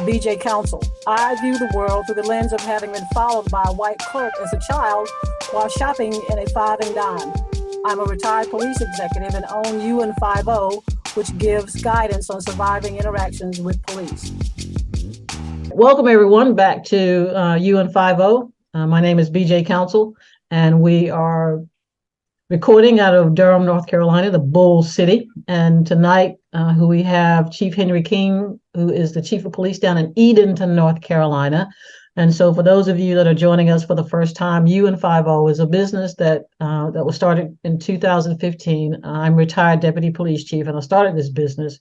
BJ Counsel. I view the world through the lens of having been followed by a white clerk as a child while shopping in a five and dime. I'm a retired police executive and own UN50, which gives guidance on surviving interactions with police. Welcome, everyone, back to UN50. My name is BJ Counsel, and we are recording out of Durham, North Carolina, the Bull City. And tonight, who we have Chief Henry King, who is the Chief of Police down in Edenton, North Carolina. And so for those of you that are joining us for the first time, UN50 is a business that was started in 2015. I'm retired Deputy Police Chief, and I started this business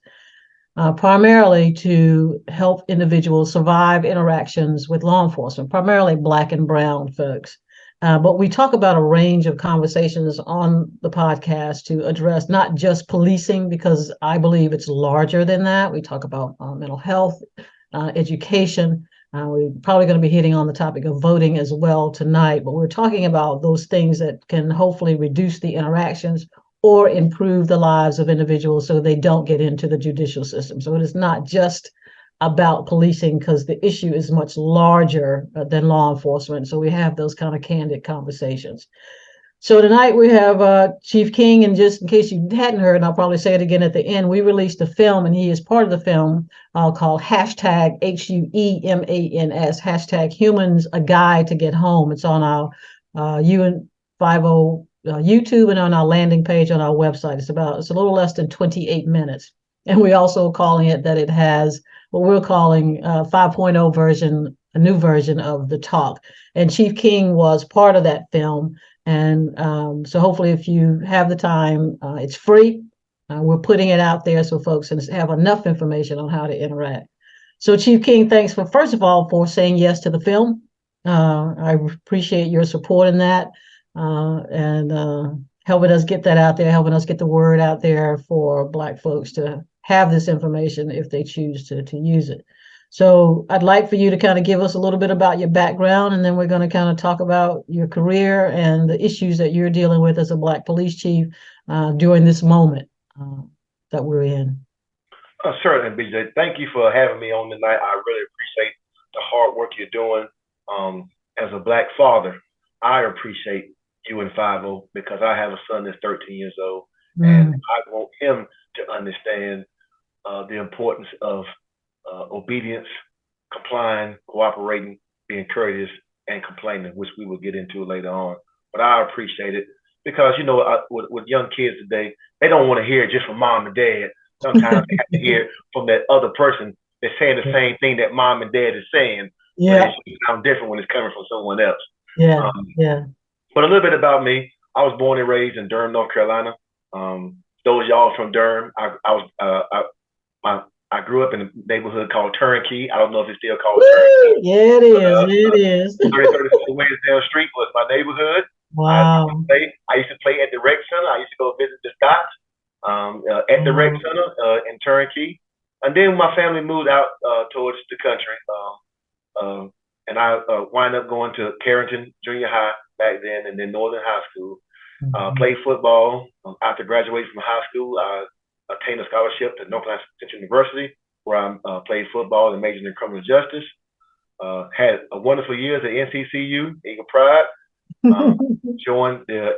primarily to help individuals survive interactions with law enforcement, primarily Black and brown folks. But we talk about a range of conversations on the podcast to address not just policing, because I believe it's larger than that. We talk about mental health, education. We're probably going to be hitting on the topic of voting as well tonight, but we're talking about those things that can hopefully reduce the interactions or improve the lives of individuals so they don't get into the judicial system. So it is not just about policing, because the issue is much larger than law enforcement. So we have those kind of candid conversations. So tonight we have Chief King, and just in case you hadn't heard, and I'll probably say it again at the end, we released a film, and he is part of the film called hashtag HUEMANS, hashtag Humans, a Guide to Get Home. It's on our UN50 YouTube and on our landing page on our website. It's a little less than 28 minutes. And we're also calling it that it has what we're calling 5.0 version, a new version of the talk. And Chief King was part of that film. And so hopefully if you have the time, it's free. We're putting it out there so folks can have enough information on how to interact. So Chief King, thanks first of all, for saying yes to the film. I appreciate your support in that and helping us get that out there, helping us get the word out there for Black folks to have this information if they choose to use it. So I'd like for you to kind of give us a little bit about your background, and then we're going to kind of talk about your career and the issues that you're dealing with as a Black police chief during this moment that we're in. Certainly, BJ. Thank you for having me on tonight. I really appreciate the hard work you're doing. As a Black father, I appreciate UN50 because I have a son that's 13 years old, and I want him to understand the importance of obedience, complying, cooperating, being courteous, and complaining, which we will get into later on. But I appreciate it because, you know, with young kids today, they don't want to hear it just from mom and dad. Sometimes they have to hear from that other person that's saying the same thing that mom and dad is saying. Yeah. It sounds different when it's coming from someone else. Yeah. But a little bit about me. I was born and raised in Durham, North Carolina. Those y'all from Durham, I grew up in a neighborhood called Turnkey. I don't know if it's still called Turnkey. Yeah, it is. 3036 Wednesdale Street was my neighborhood. Wow. I used to play at the rec center. I used to go visit the Scots at the rec center in Turnkey. And then my family moved out towards the country. And I wound up going to Carrington Junior High back then, and then Northern High School. Played football. After graduating from high school, I obtained a scholarship to North Carolina Central University, where I played football and majored in criminal justice. Had a wonderful year at NCCU, Eagle Pride. Joined the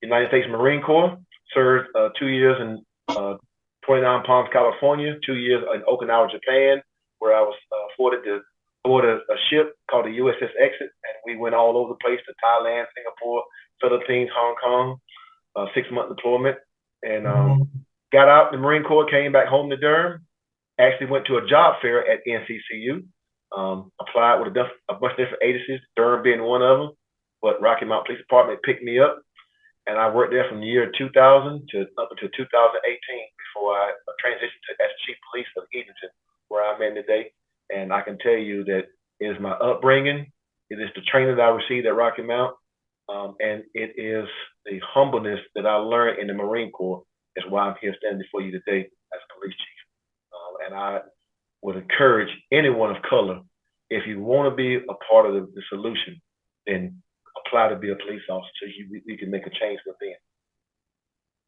United States Marine Corps. Served 2 years in 29 Palms, California. 2 years in Okinawa, Japan, where I was afforded to board a ship called the USS Exit, and we went all over the place to Thailand, Singapore, Philippines, Hong Kong. 6-month deployment, and got out the Marine Corps, came back home to Durham. Actually went to a job fair at NCCU. Applied with a bunch of different agencies, Durham being one of them. But Rocky Mount Police Department picked me up, and I worked there from the year 2000 to up until 2018 before I transitioned as Chief Police of Edenton, where I'm in today. And I can tell you that it is my upbringing, it is the training that I received at Rocky Mount, and it is the humbleness that I learned in the Marine Corps is why I'm here standing before you today as police chief. And I would encourage anyone of color, if you want to be a part of the solution, then apply to be a police officer so you can make a change within.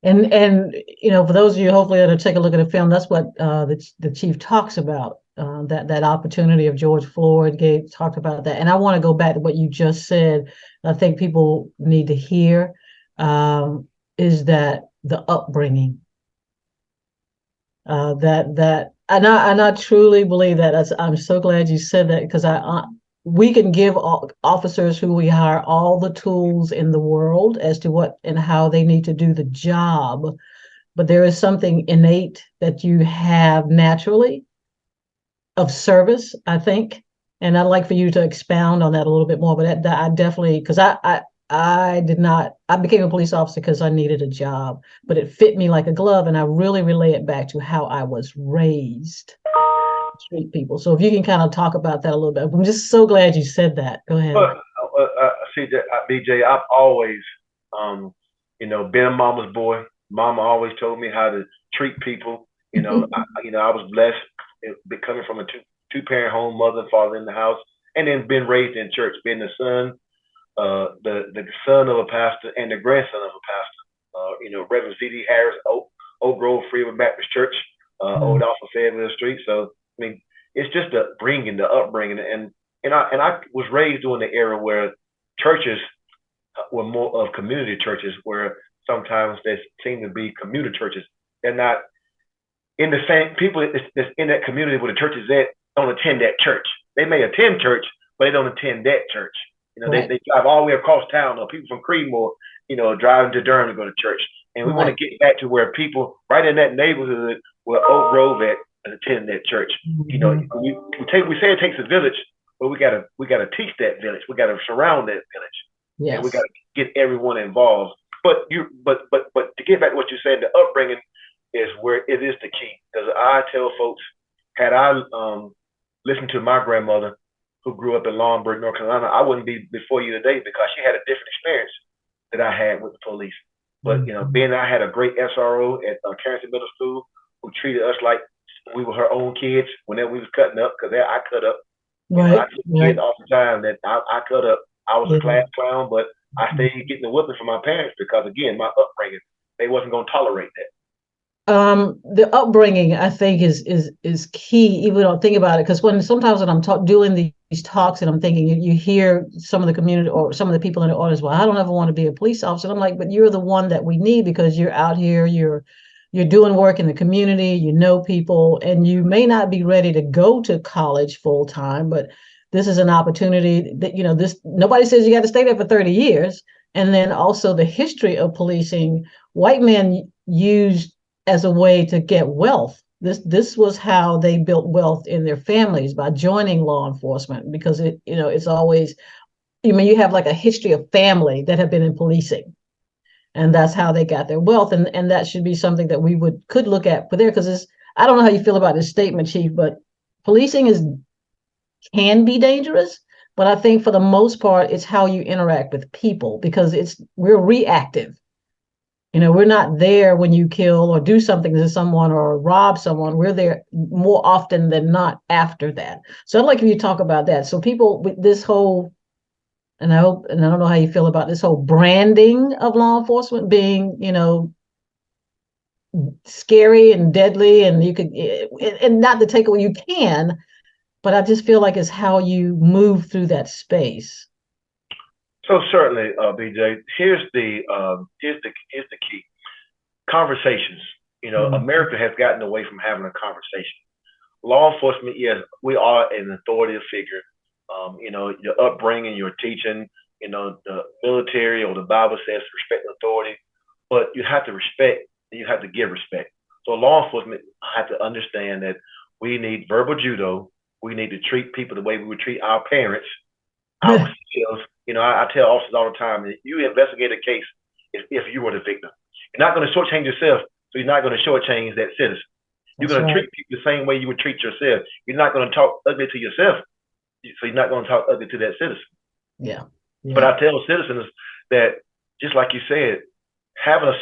And you know, for those of you hopefully that are take a look at the film, that's what the chief talks about that opportunity of George Floyd talked about that. And I want to go back to what you just said. I think people need to hear is that the upbringing. And I truly believe that. I'm so glad you said that, because we can give officers who we hire all the tools in the world as to what and how they need to do the job, but there is something innate that you have naturally of service, I think. And I'd like for you to expound on that a little bit more. But I definitely, because I did not, I became a police officer because I needed a job, but it fit me like a glove. And I really relay it back to how I was raised to treat people. So if you can kind of talk about that a little bit. I'm just so glad you said that. Go ahead. But see, BJ, I've always, been a mama's boy. Mama always told me how to treat people. I was blessed coming from a two-parent home, mother and father in the house, and then been raised in church, being the the son of a pastor and the grandson of a pastor. Reverend Z.D. Harris, Oak Grove Freeman Baptist Church, old off of Fayetteville Street. So I mean, it's just the upbringing, and I was raised during the era where churches were more of community churches, where sometimes there seem to be community churches. They're not in the same people that's in that community where the church is at don't attend that church. They may attend church, but they don't attend that church. Right. They drive all the way across town, or people from Creedmoor, driving to Durham to go to church. And we want to get back to where people right in that neighborhood where Oak Grove at attend that church. Mm-hmm. We say it takes a village, but we gotta teach that village. We gotta surround that village. Yes. And we gotta get everyone involved. But to get back to what you said, the upbringing is where it is the key. Because I tell folks, had I listened to my grandmother, who grew up in Laurinburg, North Carolina, I wouldn't be before you today, because she had a different experience that I had with the police. But being I had a great SRO at Carrington Middle School, who treated us like we were her own kids whenever we was cutting up, because I cut up. Right. I told kids all the time that I cut up. I was a class clown, but I stayed getting the whipping from my parents because, again, my upbringing, they wasn't going to tolerate that. The upbringing, I think, is key. Even don't think about it, because sometimes when I'm doing these talks and I'm thinking, you hear some of the community or some of the people in the audience, well, I don't ever want to be a police officer. And I'm like, but you're the one that we need, because you're out here, you're doing work in the community, you know people, and you may not be ready to go to college full time, but this is an opportunity that, nobody says you got to stay there for 30 years. And then also the history of policing, white men used as a way to get wealth. This was how they built wealth in their families, by joining law enforcement, because it's always, you have like a history of family that have been in policing, and that's how they got their wealth. And that should be something that we could look at for there, because I don't know how you feel about this statement, Chief, but policing can be dangerous. But I think for the most part, it's how you interact with people, because we're reactive. We're not there when you kill or do something to someone or rob someone. We're there more often than not after that. So I'd like for you to talk about that. So people with this whole, and I don't know how you feel about this whole branding of law enforcement being, scary and deadly, and you could, and not to take away, you can, but I just feel like it's how you move through that space. So certainly, BJ, here's the key. Conversations. America has gotten away from having a conversation. Law enforcement, yes, we are an authoritative figure. Your upbringing, your teaching, the military or the Bible says respect authority, but you have to respect and you have to give respect. So law enforcement have to understand that we need verbal judo. We need to treat people the way we would treat our parents, ourselves. I tell officers all the time that you investigate a case if you were the victim. You're not going to shortchange yourself, so you're not going to shortchange that citizen. You're going to treat people the same way you would treat yourself. You're not going to talk ugly to yourself, so you're not going to talk ugly to that citizen. Yeah. But I tell citizens that, just like you said, having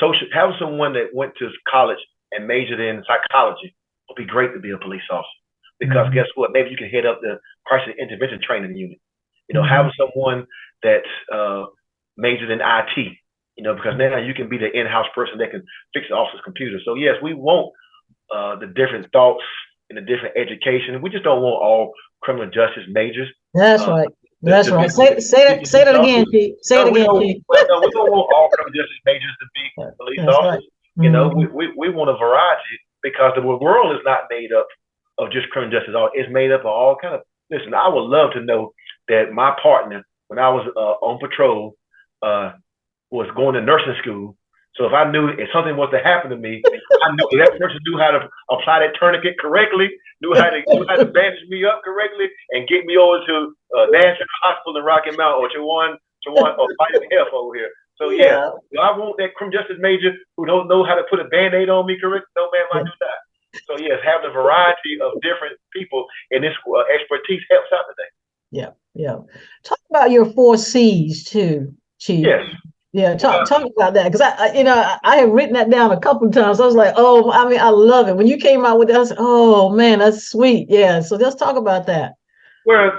someone that went to college and majored in psychology would be great to be a police officer. Because guess what? Maybe you can head up the crisis intervention training unit. Having someone that majored in IT, because now you can be the in-house person that can fix the officer's computer. So yes, we want the different thoughts in a different education. We just don't want all criminal justice majors That's right. That's to be right. Say that again, Chief. Say it again, Chief. No, we don't want all criminal justice majors to be police That's officers. right. You know, we want a variety because the world is not made up of just criminal justice. It's made up of all kind of. Listen, I would love to know that my partner, when I was on patrol, was going to nursing school. So if I knew if something was to happen to me, I knew that person knew how to apply that tourniquet correctly, knew how to bandage me up correctly, and get me over to National Hospital in Rocky Mount or to Fighting Health over here. So yeah, I want that criminal justice major who don't know how to put a Band-Aid on me correctly. No, ma'am, I do not. So yes, having a variety of different people in this expertise helps out today. Yeah, yeah. Talk about your 4 C's too, Chief. Yes. Yeah, talk about that because I had written that down a couple of times. I was like, oh, I mean, I love it. When you came out with that, I was like, oh man, that's sweet. Yeah, so let's talk about that. Well,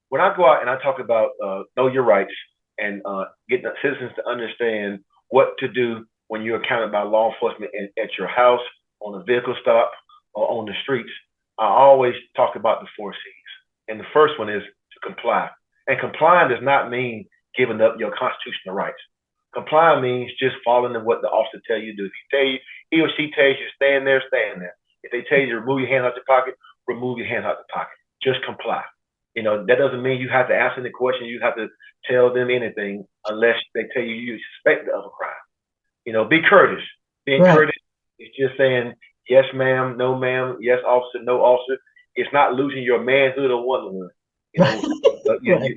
when I go out and I talk about know your rights and getting the citizens to understand what to do when you're encountered by law enforcement at your house, on a vehicle stop, or on the streets, I always talk about the 4 C's. And the first one is to comply. And complying does not mean giving up your constitutional rights. Complying means just following what the officer tells you to do. If he or she tells you to stand there, stand there. If they tell you to remove your hand out your pocket, remove your hand out the pocket. Just comply. You know, that doesn't mean you have to answer the question. You have to tell them anything unless they tell you suspect of a crime. You know, be courteous. Being courteous is just saying, yes, ma'am, no, ma'am, yes, officer, no, officer. It's not losing your manhood or womanhood. You know,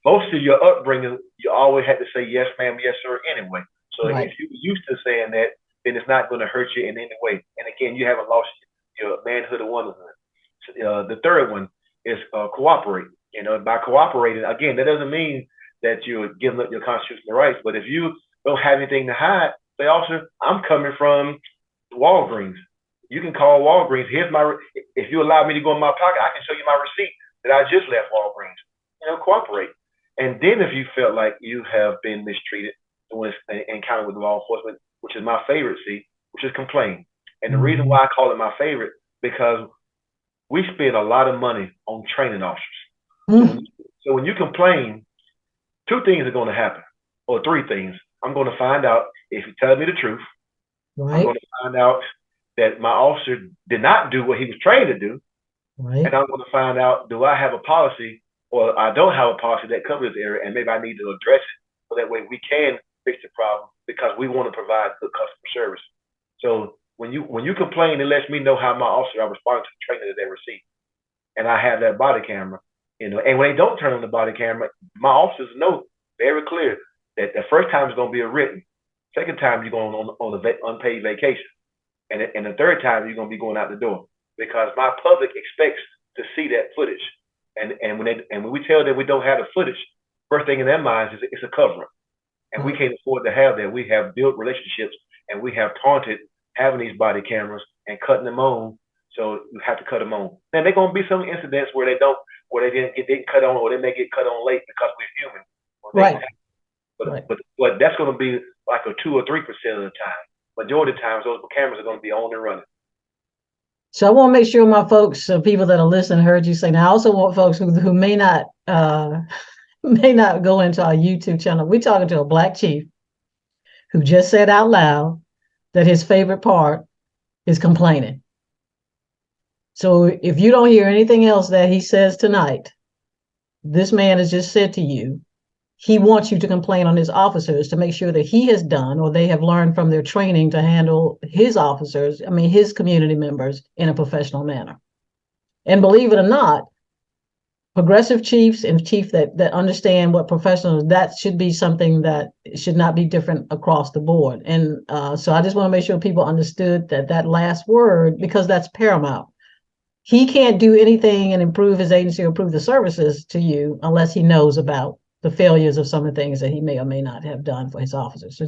most of your upbringing, you always had to say yes, ma'am, yes, sir, anyway. So if you're used to saying that, then it's not going to hurt you in any way. And again, you haven't lost your manhood or womanhood. So, the third one is cooperate. You know, by cooperating, again, that doesn't mean that you're giving up your constitutional rights. But if you don't have anything to hide, say, officer, I'm coming from Walgreens. You can call Walgreens. If you allow me to go in my pocket, I can show you my receipt that I just left Walgreens. You know, cooperate. And then if you felt like you have been mistreated when encounter with law enforcement, which is my favorite C, which is complain. And the reason why I call it my favorite, because we spend a lot of money on training officers. So when you complain, 2 things are going to happen, or 3 things. I'm going to find out if you tell me the truth. I'm going to find out that my officer did not do what he was trained to do. And I'm going to find out, do I have a policy or I don't have a policy that covers this area, and maybe I need to address it so that way we can fix the problem because we want to provide good customer service. So when you complain, it lets me know how my officer are responding to the training that they receive. And I have that body camera, you know, and when they don't turn on the body camera, my officers know very clear that the first time is going to be a written. Second time, you're going on an unpaid vacation. And the third time, you're going to be going out the door because my public expects to see that footage. And when we tell them we don't have the footage, first thing in their minds is it's a cover-up. And we can't afford to have that. We have built relationships and we have taunted having these body cameras and cutting them on. So you have to cut them on. Now, there are going to be some incidents where they didn't cut on, or they may get cut on late because we're human. But that's going to be like a 2 or 3% of the time. Majority of the times, those cameras are going to be on and running. So I want to make sure my folks, people that are listening, heard you say. Now, I also want folks who may not go into our YouTube channel. We're talking to a Black chief who just said out loud that his favorite part is complaining. So if you don't hear anything else that he says tonight, this man has just said to you, he wants you to complain on his officers to make sure that he has done or they have learned from their training to handle his officers, his community members in a professional manner. And believe it or not, progressive chiefs and chiefs that understand what professionals, that should be something that should not be different across the board. And so I just want to make sure people understood that last word, because that's paramount. He can't do anything and improve his agency or improve the services to you unless he knows about the failures of some of the things that he may or may not have done for his officers. So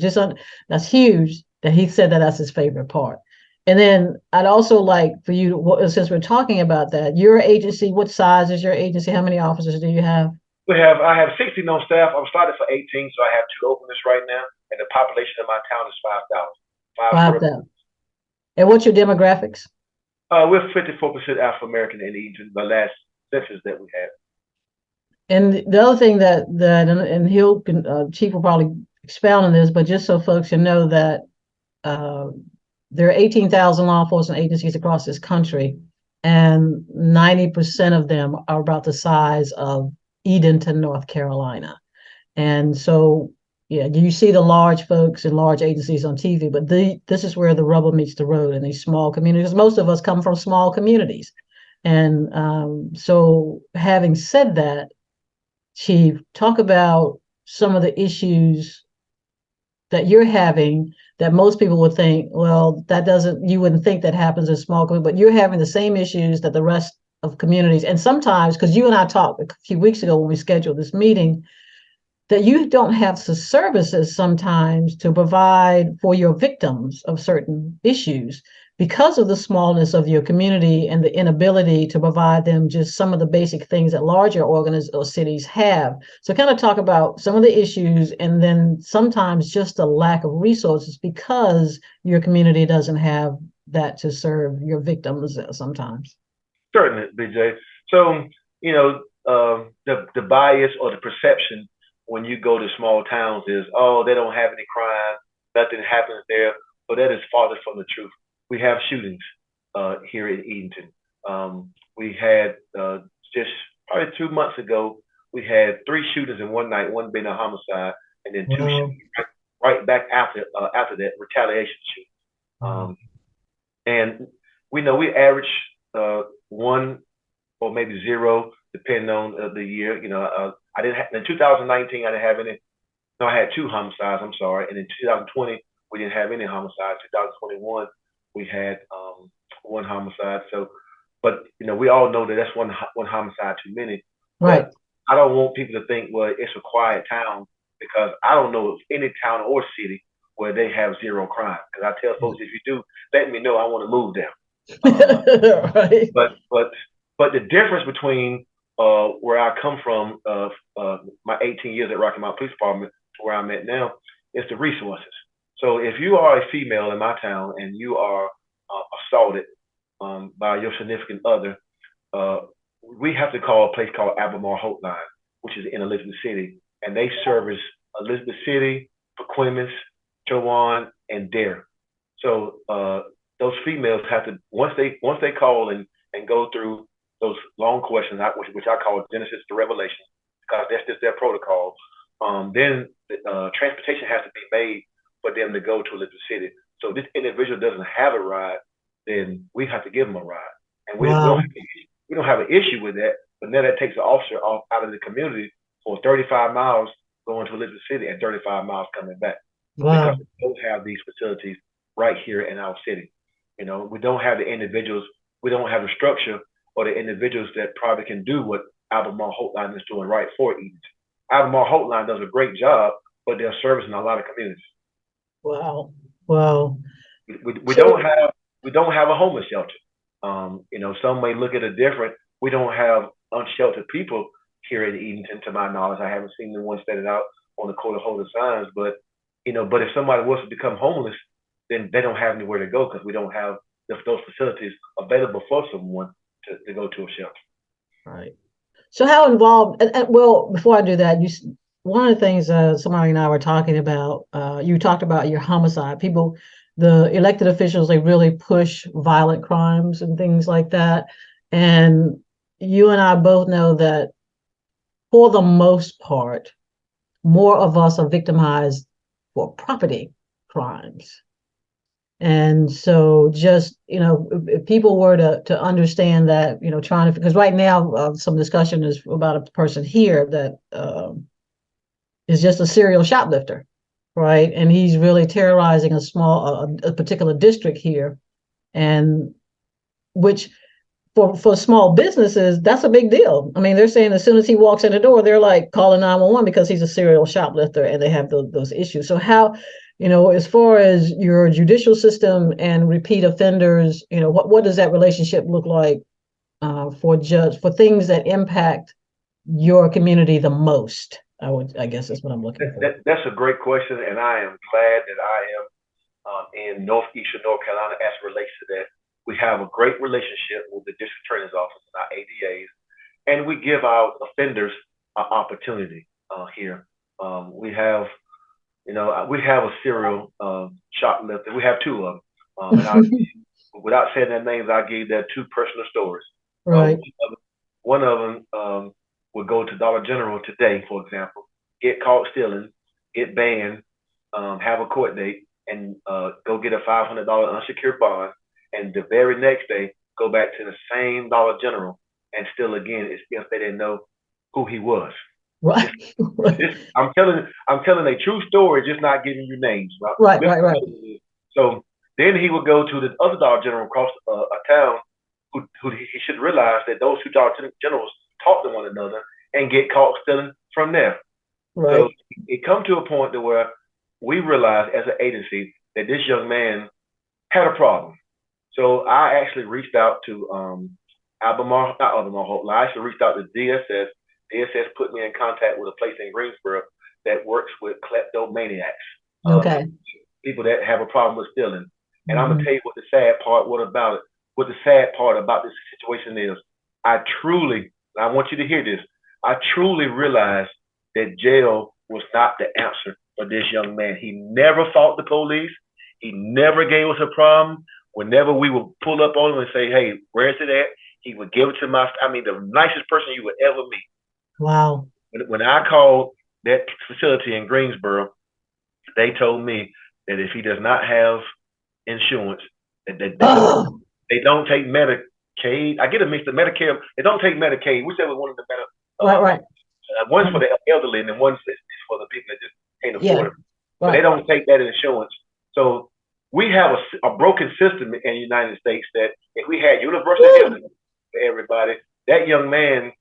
that's huge that he said that that's his favorite part. And then I'd also like for you to, since we're talking about that, your agency, what size is your agency? How many officers do you have? I have 16 on staff. I'm started for 18, so I have 2 openings right now. And the population of my town is 5,000. 5,000. And what's your demographics? We're 54% African American in Edenton, the last census that we had. And the other thing and he'll Chief will probably expound on this, but just so folks can know that uh, there are 18,000 law enforcement agencies across this country, and 90% of them are about the size of Edenton, North Carolina. And so, yeah, you see the large folks and large agencies on TV, but this is where the rubber meets the road in these small communities. Most of us come from small communities. And so having said that, Chief, talk about some of the issues that you're having that most people would think, well, you wouldn't think that happens in small communities, but you're having the same issues that the rest of communities. And sometimes, because you and I talked a few weeks ago when we scheduled this meeting, that you don't have the services sometimes to provide for your victims of certain issues because of the smallness of your community and the inability to provide them just some of the basic things that larger organizations or cities have. So kind of talk about some of the issues and then sometimes just a lack of resources because your community doesn't have that to serve your victims sometimes. Certainly, BJ. So, the bias or the perception when you go to small towns is, oh, they don't have any crime, nothing happens there. But that is farthest from the truth. We have shootings here in Edenton. We had just probably 2 months ago, we had 3 shootings in one night, one being a homicide, and then 2 shootings right back after that, retaliation shooting. And we know we average 1 or maybe 0, depending on the year. I didn't in 2019. I didn't have any. No, I had 2 homicides. I'm sorry. And in 2020, we didn't have any homicides. 2021, we had 1 homicide. So, but we all know that that's one homicide too many. Right. But I don't want people to think, well, it's a quiet town, because I don't know of any town or city where they have 0 crime. Because I tell folks, if you do, let me know. I want to move there. Right. But the difference between where I come from, my 18 years at Rocky Mount Police Department to where I'm at now, is the resources. So if you are a female in my town and you are assaulted by your significant other, we have to call a place called Albemarle Hotline, which is in Elizabeth City, and they service Elizabeth City, Paquemiss, Chowan, and Dare. So those females have to once they call and go through those long questions, which I call Genesis to Revelation, because that's just their protocol. Then transportation has to be made for them to go to Elizabeth City. So if this individual doesn't have a ride, then we have to give them a ride, and we don't have an issue with that. But now that takes the officer out of the community for 35 miles going to Elizabeth City and 35 miles coming back. Because we don't have these facilities right here in our city. We don't have the individuals, we don't have the structure or the individuals that probably can do what Albemarle Hotline is doing right for Edenton. Albemarle Hotline does a great job, but they're servicing a lot of communities. Wow. We don't have a homeless shelter. Some may look at it different. We don't have unsheltered people here in Edenton, to my knowledge. I haven't seen the one standing out on the quarter holder signs, but if somebody wants to become homeless, then they don't have anywhere to go, because we don't have those facilities available for someone to go to a shelter. Right. So how involved? Well, before I do that, one of the things somebody and I were talking about. You talked about your homicide. People, the elected officials, they really push violent crimes and things like that. And you and I both know that for the most part, more of us are victimized for property crimes. And so just, if people were to understand that, because right now some discussion is about a person here that is just a serial shoplifter, right? And he's really terrorizing a particular district here, and which for small businesses, that's a big deal. I mean, they're saying as soon as he walks in the door, they're like calling 911 because he's a serial shoplifter and they have those issues. So how, as far as your judicial system and repeat offenders, what does that relationship look like for things that impact your community the most? I guess that's what I'm looking for. That's a great question, and I am glad that I am in northeastern North Carolina as it relates to that. We have a great relationship with the district attorney's office and our ADAs, and we give our offenders an opportunity here. We have, we have a serial shoplifter. We have two of them, without saying their names, I gave their two personal stories. Right. One of them would go to Dollar General today, for example, get caught stealing, get banned, have a court date, and go get a $500 unsecured bond, and the very next day go back to the same Dollar General and steal again. It's if they didn't know who he was. Right. I'm telling a true story, just not giving you names. Right. So then he would go to the other Dollar General across a town, who he should realize that those two Dollar Generals talk to one another and get caught stealing from there. Right. So it come to a point to where we realized as an agency that this young man had a problem. So I actually reached out to Albemarle, not Albemarle Hope. I actually reached out to DSS. DSS put me in contact with a place in Greensboro that works with kleptomaniacs. Okay. People that have a problem with stealing. And I'm gonna tell you what the sad part. What the sad part about this situation is. I want you to hear this. I truly realized that jail was not the answer for this young man. He never fought the police. He never gave us a problem. Whenever we would pull up on him and say, "Hey, where's it at?" he would give it to the nicest person you would ever meet. Wow. When I called that facility in Greensboro, they told me that if he does not have insurance, that they don't take Medicaid. I get a mix of Medicare. They don't take Medicaid. Whichever one of the better. Right. One's for the elderly, and then one's for the people that just can't afford it. But Right. they don't take that insurance. So we have a broken system in the United States that if we had universal health for everybody, that young man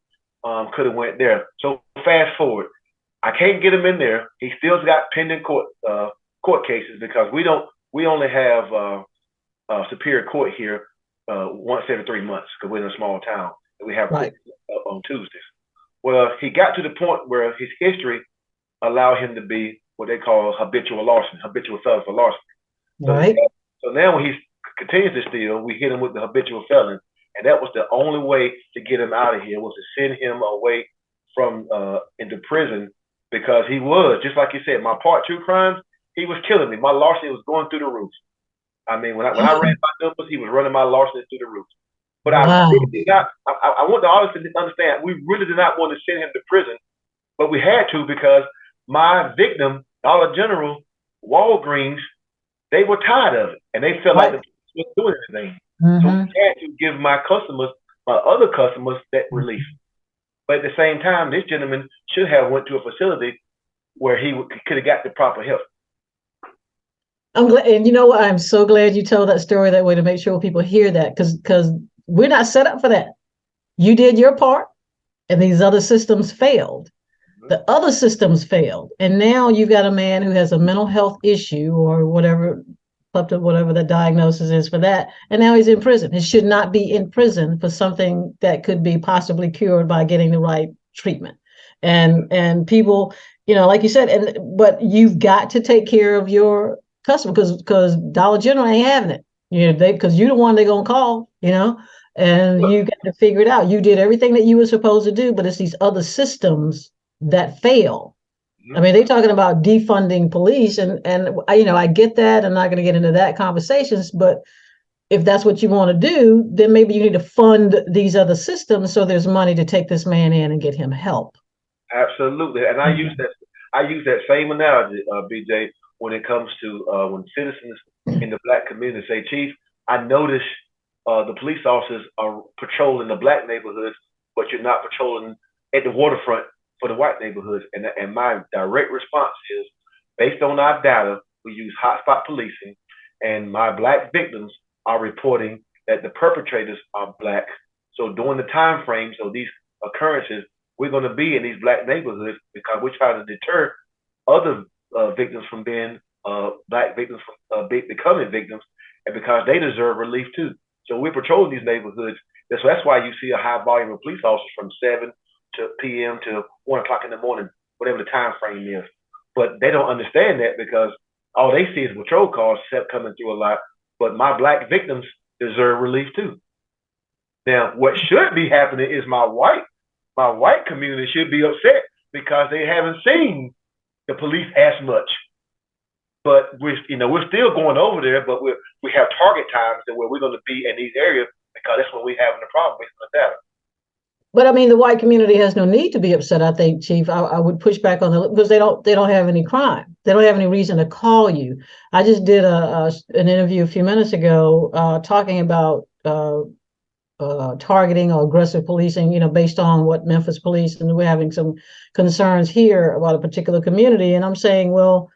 could have went there. So fast forward, I can't get him in there. He still got pending court cases because we only have Superior Court here once every 3 months because we're in a small town and we have court on Tuesdays. Well, he got to the point where his history allowed him to be what they call habitual felon for larceny. Right. So now when he continues to steal, we hit him with the habitual felon. And that was the only way to get him out of here, was to send him away from into prison, because he was, just like you said, my part two crimes, he was killing me. My larceny was going through the roof. I mean, when I ran my numbers, he was running my larceny through the roof. But I really did not, I want the audience to understand, we really did not want to send him to prison, but we had to because my victim, Dollar General, Walgreens, they were tired of it, and they felt like the police was doing anything. So we had to give my other customers, that relief. But at the same time, this gentleman should have went to a facility where he could have got the proper help. I'm glad, and you know what? I'm so glad you told that story that way to make sure people hear that, because we're not set up for that. You did your part, and these other systems failed. The other systems failed, and now you've got a man who has a mental health issue or whatever the diagnosis is for that, and now he's in prison. He should not be in prison for something that could be possibly cured by getting the right treatment. And people, like you said, but you've got to take care of your customer, because Dollar General ain't having it. Because you're the one they're gonna call, and you got to figure it out. You did everything that you were supposed to do, but it's these other systems that fail. I mean, they're talking about defunding police, and I get that. I'm not going to get into that conversations, but if that's what you want to do, then maybe you need to fund these other systems so there's money to take this man in and get him help. Absolutely, and I use that same analogy, BJ, when it comes to when citizens in the Black community say, "Chief, I notice the police officers are patrolling the Black neighborhoods, but you're not patrolling at the waterfront for the white neighborhoods." And my direct response is, based on our data, we use hotspot policing, and my Black victims are reporting that the perpetrators are Black. So during the time frames of these occurrences, we're going to be in these Black neighborhoods because we're trying to deter other victims from being Black victims from becoming victims, and because they deserve relief too. So we're patrolling these neighborhoods. So that's why you see a high volume of police officers from 7 p.m. to 1 o'clock in the morning, whatever the time frame is. But they don't understand that because all they see is patrol cars coming through a lot. But my Black victims deserve relief too. Now, what should be happening is my white community should be upset because they haven't seen the police as much. But we're still going over there, but we have target times where we're going to be in these areas because that's when we're having the problem with that. But I mean, the white community has no need to be upset. I think, Chief, I would push back on that because they don't have any crime. They don't have any reason to call you. I just did an interview a few minutes ago talking about targeting or aggressive policing, based on what Memphis police, and we're having some concerns here about a particular community. And I'm saying, well,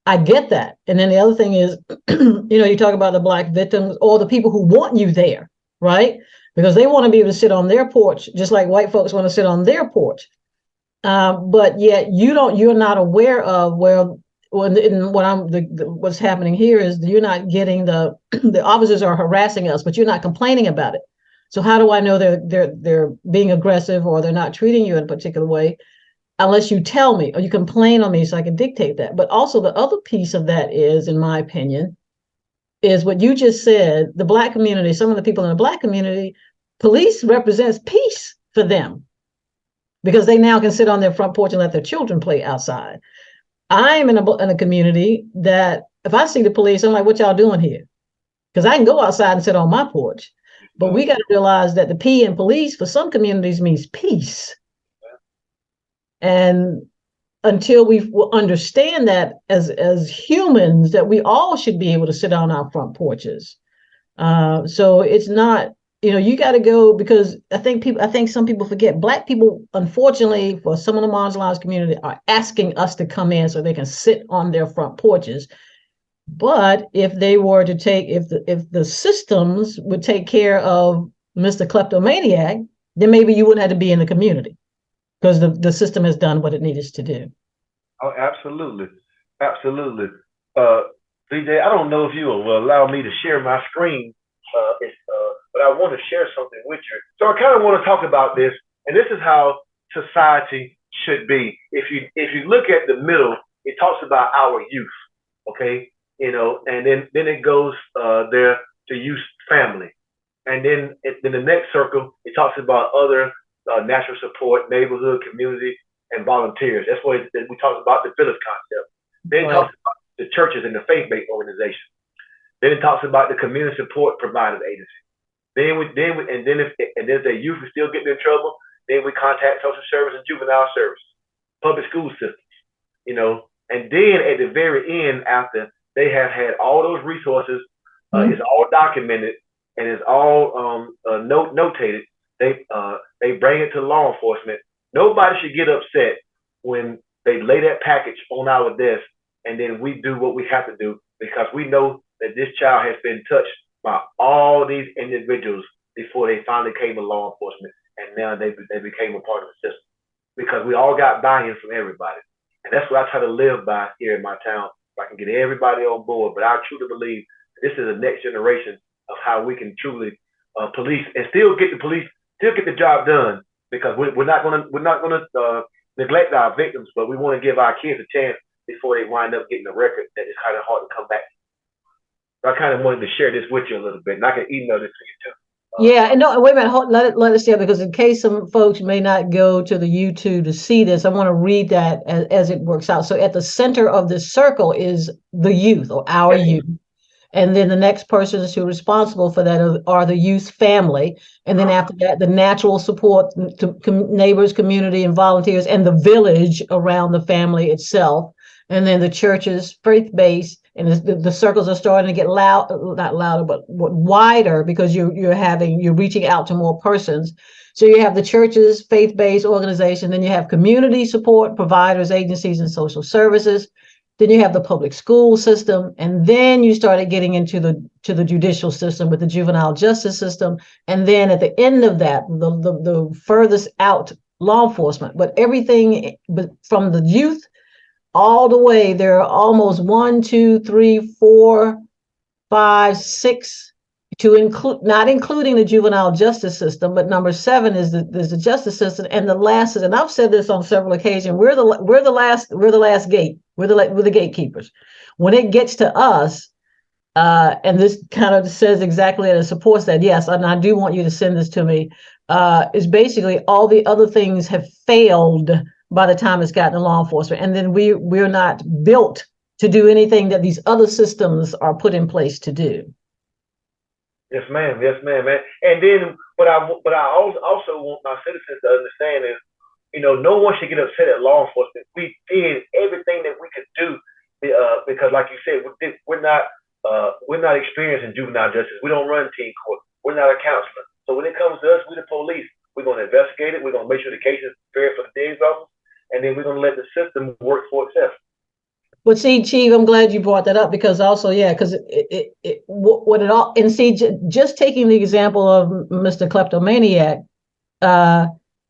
I get that. And then the other thing is, you talk about the Black victims or the people who want you there, right? Because they want to be able to sit on their porch, just like white folks want to sit on their porch. But yet you're not aware of what's happening here is you're not getting the officers are harassing us, but you're not complaining about it. So how do I know they're being aggressive or they're not treating you in a particular way? Unless you tell me or you complain on me so I can dictate that. But also the other piece of that is, in my opinion, is what you just said, the Black community, some of the people in the Black community, police represents peace for them because they now can sit on their front porch and let their children play outside. I'm in a community that if I see the police, I'm like, what y'all doing here? Because I can go outside and sit on my porch. But we got to realize that the P in police for some communities means peace. And until we understand that as humans, that we all should be able to sit on our front porches. So it's not, you got to go, because I think some people forget Black people, unfortunately, for some of the marginalized community, are asking us to come in so they can sit on their front porches. But if they were to if the systems would take care of Mr. Kleptomaniac, then maybe you wouldn't have to be in the community because the system has done what it needed to do. Oh, absolutely. Absolutely. DJ, I don't know if you will allow me to share my screen, but I want to share something with you. So I kind of want to talk about this, and this is how society should be. If you look at the middle, it talks about our youth, okay? And then it goes there to youth family. And then in the next circle, it talks about other natural support, neighborhood, community, and volunteers. That's what we talk about the village concept. Then it talks about the churches and the faith-based organizations. Then it talks about the community support providers agency. If the youth is still getting in trouble, then we contact social service and juvenile service, public school systems, And then at the very end, after they have had all those resources, it's all documented and it's all notated. They bring it to law enforcement. Nobody should get upset when they lay that package on our desk, and then we do what we have to do because we know that this child has been touched by all these individuals before they finally came to law enforcement, and now they became a part of the system because we all got buy-in from everybody, and that's what I try to live by here in my town. If I can get everybody on board, but I truly believe this is the next generation of how we can truly police and still get the job done. Because we're not gonna neglect our victims, but we want to give our kids a chance before they wind up getting a record that is kind of hard to come back. So I kind of wanted to share this with you a little bit, and I can email this to you too. Yeah, and no, wait a minute, let us share, because in case some folks may not go to the YouTube to see this, I want to read that as it works out. So at the center of this circle is the youth or our youth. And then the next persons who are responsible for that are the youth family. And then after that, the natural support to neighbors, community, and volunteers, and the village around the family itself. And then the churches, faith-based, and the circles are starting to get not louder, but wider because you're reaching out to more persons. So you have the churches, faith-based organization, then you have community support providers, agencies, and social services. Then you have the public school system, and then you started getting into the judicial system with the juvenile justice system, and then at the end of that, the furthest out law enforcement. But everything, but from the youth all the way, there are almost 1, 2, 3, 4, 5, 6 to include, not including the juvenile justice system, but number 7 is the justice system, and the last is, and I've said this on several occasions, we're the last gate. We're the gatekeepers. When it gets to us, and this kind of says exactly that, it supports that. Yes, and I do want you to send this to me. Is basically all the other things have failed by the time it's gotten to law enforcement, and then we're not built to do anything that these other systems are put in place to do. Yes, ma'am. Yes, ma'am, man. And then what I also want my citizens to understand is, no one should get upset at law enforcement. We did everything that we could do because, like you said, we're not experienced in juvenile justice. We don't run teen court. We're not a counselor. So when it comes to us, we're the police. We're going to investigate it. We're going to make sure the case is fair for the DA's office, and then we're going to let the system work for itself. But see, Chief, I'm glad you brought that up because also, yeah, because what it all, and see, just taking the example of Mr. Kleptomaniac,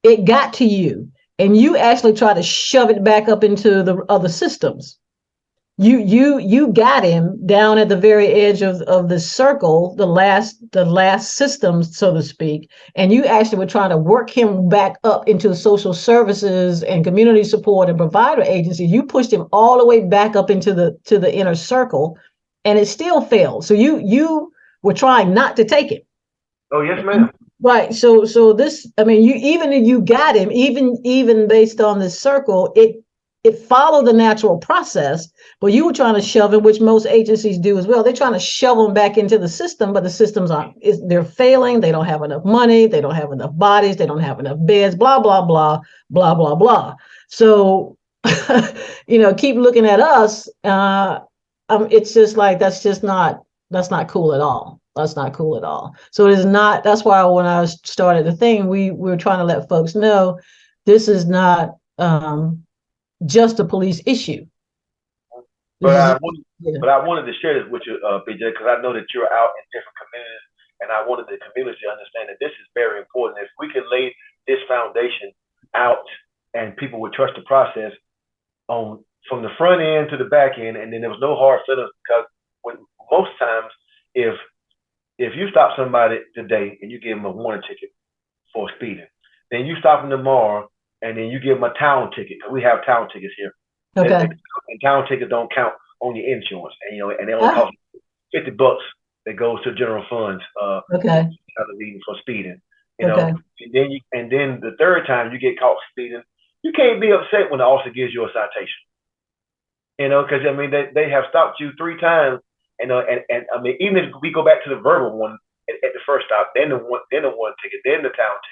it got to you, and you actually try to shove it back up into the other systems. You got him down at the very edge of the circle, the last system, so to speak, and you actually were trying to work him back up into social services and community support and provider agencies. You pushed him all the way back up into the inner circle, and it still failed. So you were trying not to take it. Oh, yes, ma'am. Right. So this, I mean, even if you got him, even based on this circle, it followed the natural process, but you were trying to shove him, which most agencies do as well. They're trying to shove them back into the system, but the systems they're failing. They don't have enough money. They don't have enough bodies. They don't have enough beds, blah, blah, blah, blah, blah, blah. So, keep looking at us. It's just like, that's not cool at all. That's not cool at all. So it is not, that's why when I started the thing, we were trying to let folks know this is not, just a police issue. But I wanted to share this with you, BJ, because I know that you're out in different communities, and I wanted the community to understand that this is very important. If we could lay this foundation out, and people would trust the process from the front end to the back end, and then there was no hard feelings, because most times if you stop somebody today and you give them a warning ticket for speeding, then you stop them tomorrow, and then you give them a town ticket, because we have town tickets here. Okay. And town tickets don't count on your insurance, and they only cost $50 that goes to general funds. Okay. For speeding, Okay. and then the third time you get caught speeding, you can't be upset when the officer gives you a citation. Because I mean they have stopped you 3 times, and I mean, even if we go back to the verbal one at the first stop, then the one ticket, then the town ticket.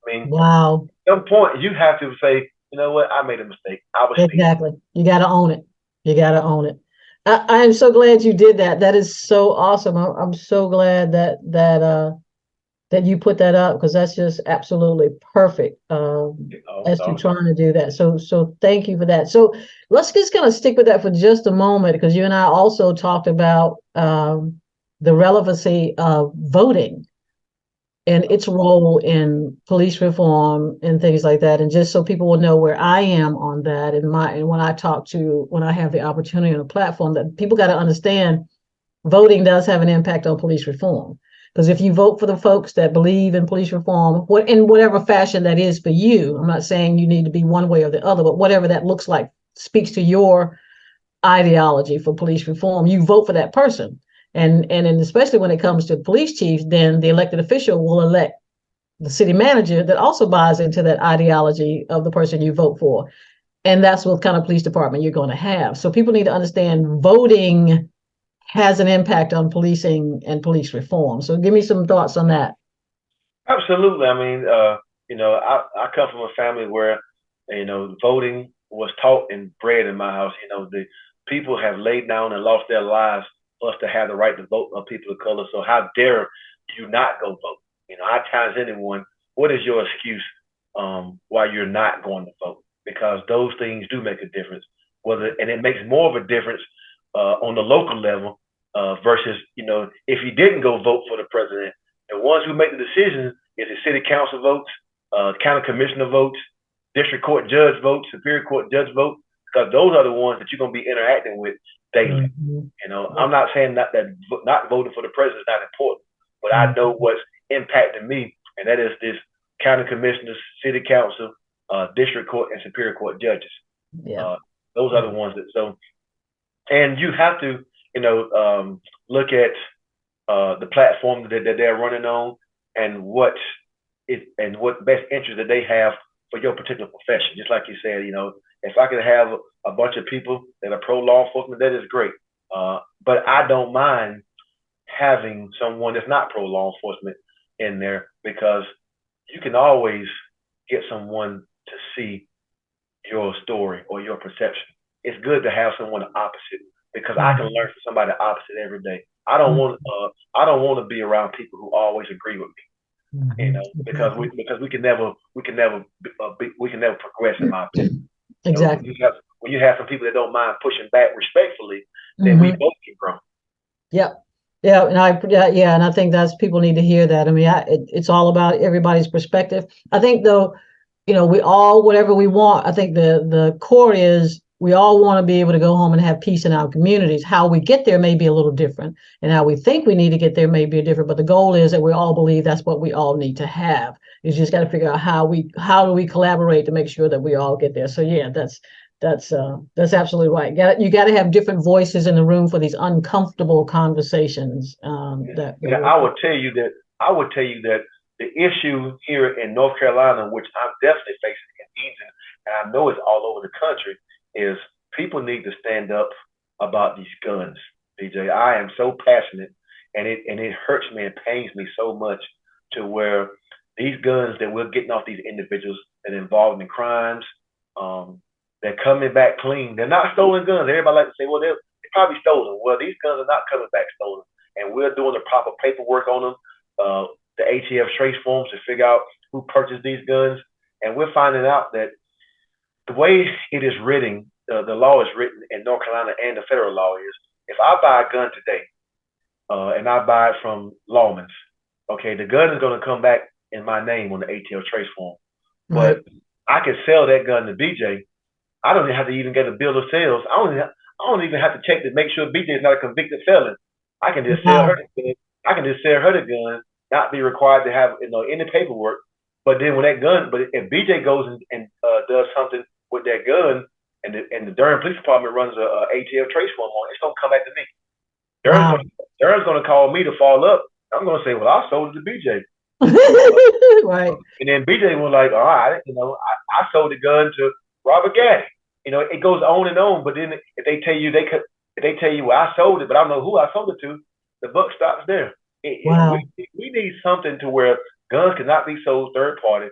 I mean, wow. At some point you have to say, you know what, I made a mistake. I was exactly. You got to own it. You got to own it. I am so glad you did that. That is so awesome. I'm so glad that you put that up, because that's just absolutely perfect as you're trying to do that. So thank you for that. So let's just kind of stick with that for just a moment, because you and I also talked about the relevancy of voting and its role in police reform and things like that. And just so people will know where I am on that, and when I have the opportunity on a platform, that people got to understand voting does have an impact on police reform. Because if you vote for the folks that believe in police reform, in whatever fashion that is for you, I'm not saying you need to be one way or the other, but whatever that looks like speaks to your ideology for police reform, you vote for that person. And especially when it comes to police chiefs, then the elected official will elect the city manager that also buys into that ideology of the person you vote for. And that's what kind of police department you're going to have. So people need to understand voting has an impact on policing and police reform. So give me some thoughts on that. Absolutely. I mean, I come from a family where, voting was taught and bred in my house. The people have laid down and lost their lives for us to have the right to vote on people of color. So how dare you not go vote? I challenge anyone, what is your excuse why you're not going to vote? Because those things do make a difference. And it makes more of a difference on the local level versus, if you didn't go vote for the president, the ones who make the decisions is the city council votes, county commissioner votes, district court judge votes, superior court judge votes, because those are the ones that you're going to be interacting with daily. I'm not saying that not voting for the president is not important, but I know what's impacting me, and that is this county commissioners, city council, district court, and superior court judges. Those are the ones that and you have to, look at the platform that they're running on, and what best interest that they have for your particular profession. Just like you said, if I could have a bunch of people that are pro law enforcement, that is great. But I don't mind having someone that's not pro law enforcement in there, because you can always get someone to see your story or your perception. It's good to have someone opposite, because I can learn from somebody opposite every day. I don't want to be around people who always agree with me, because we can never progress, in my opinion. Exactly. When you have some people that don't mind pushing back respectfully, then we both can grow. Yep. Yeah, and I think people need to hear that. I mean, it's all about everybody's perspective. I think, though, we all, whatever we want, I think the core is we all want to be able to go home and have peace in our communities. How we get there may be a little different, and how we think we need to get there may be different. But the goal is that we all believe that's what we all need to have. You just got to figure out how do we collaborate to make sure that we all get there. So yeah, that's absolutely right. You got to have different voices in the room for these uncomfortable conversations. I would tell you that the issue here in North Carolina, which I'm definitely facing in Edenton, and I know it's all over the country, is people need to stand up about these guns. DJ, I am so passionate, and it hurts me and pains me so much, to where these guns that we're getting off these individuals that are involved in crimes, they're coming back clean. They're not stolen guns. Everybody like to say, well, they're probably stolen. Well, these guns are not coming back stolen, and we're doing the proper paperwork on them, the ATF trace forms to figure out who purchased these guns, and we're finding out that the way it is written, the law is written in North Carolina and the federal law is, if I buy a gun today, and I buy it from Lawman's, okay, the gun is going to come back in my name on the ATF trace form, but I can sell that gun to BJ. I don't even have to even get a bill of sales. I don't even have to check to make sure BJ is not a convicted felon. I can just sell her the gun. I can just sell her the gun, not be required to have any paperwork. But then if BJ goes and does something with that gun, and the Durham Police Department runs a ATF trace form on it, it's gonna come back to me. Durham's gonna call me to follow up. I'm gonna say, well, I sold it to BJ. Right. And then BJ was like, all right, I sold the gun to Robert Gaddy. It goes on and on. But then if they tell you well, I sold it, but I don't know who I sold it to, the buck stops there. Wow. We need something to where guns cannot be sold third party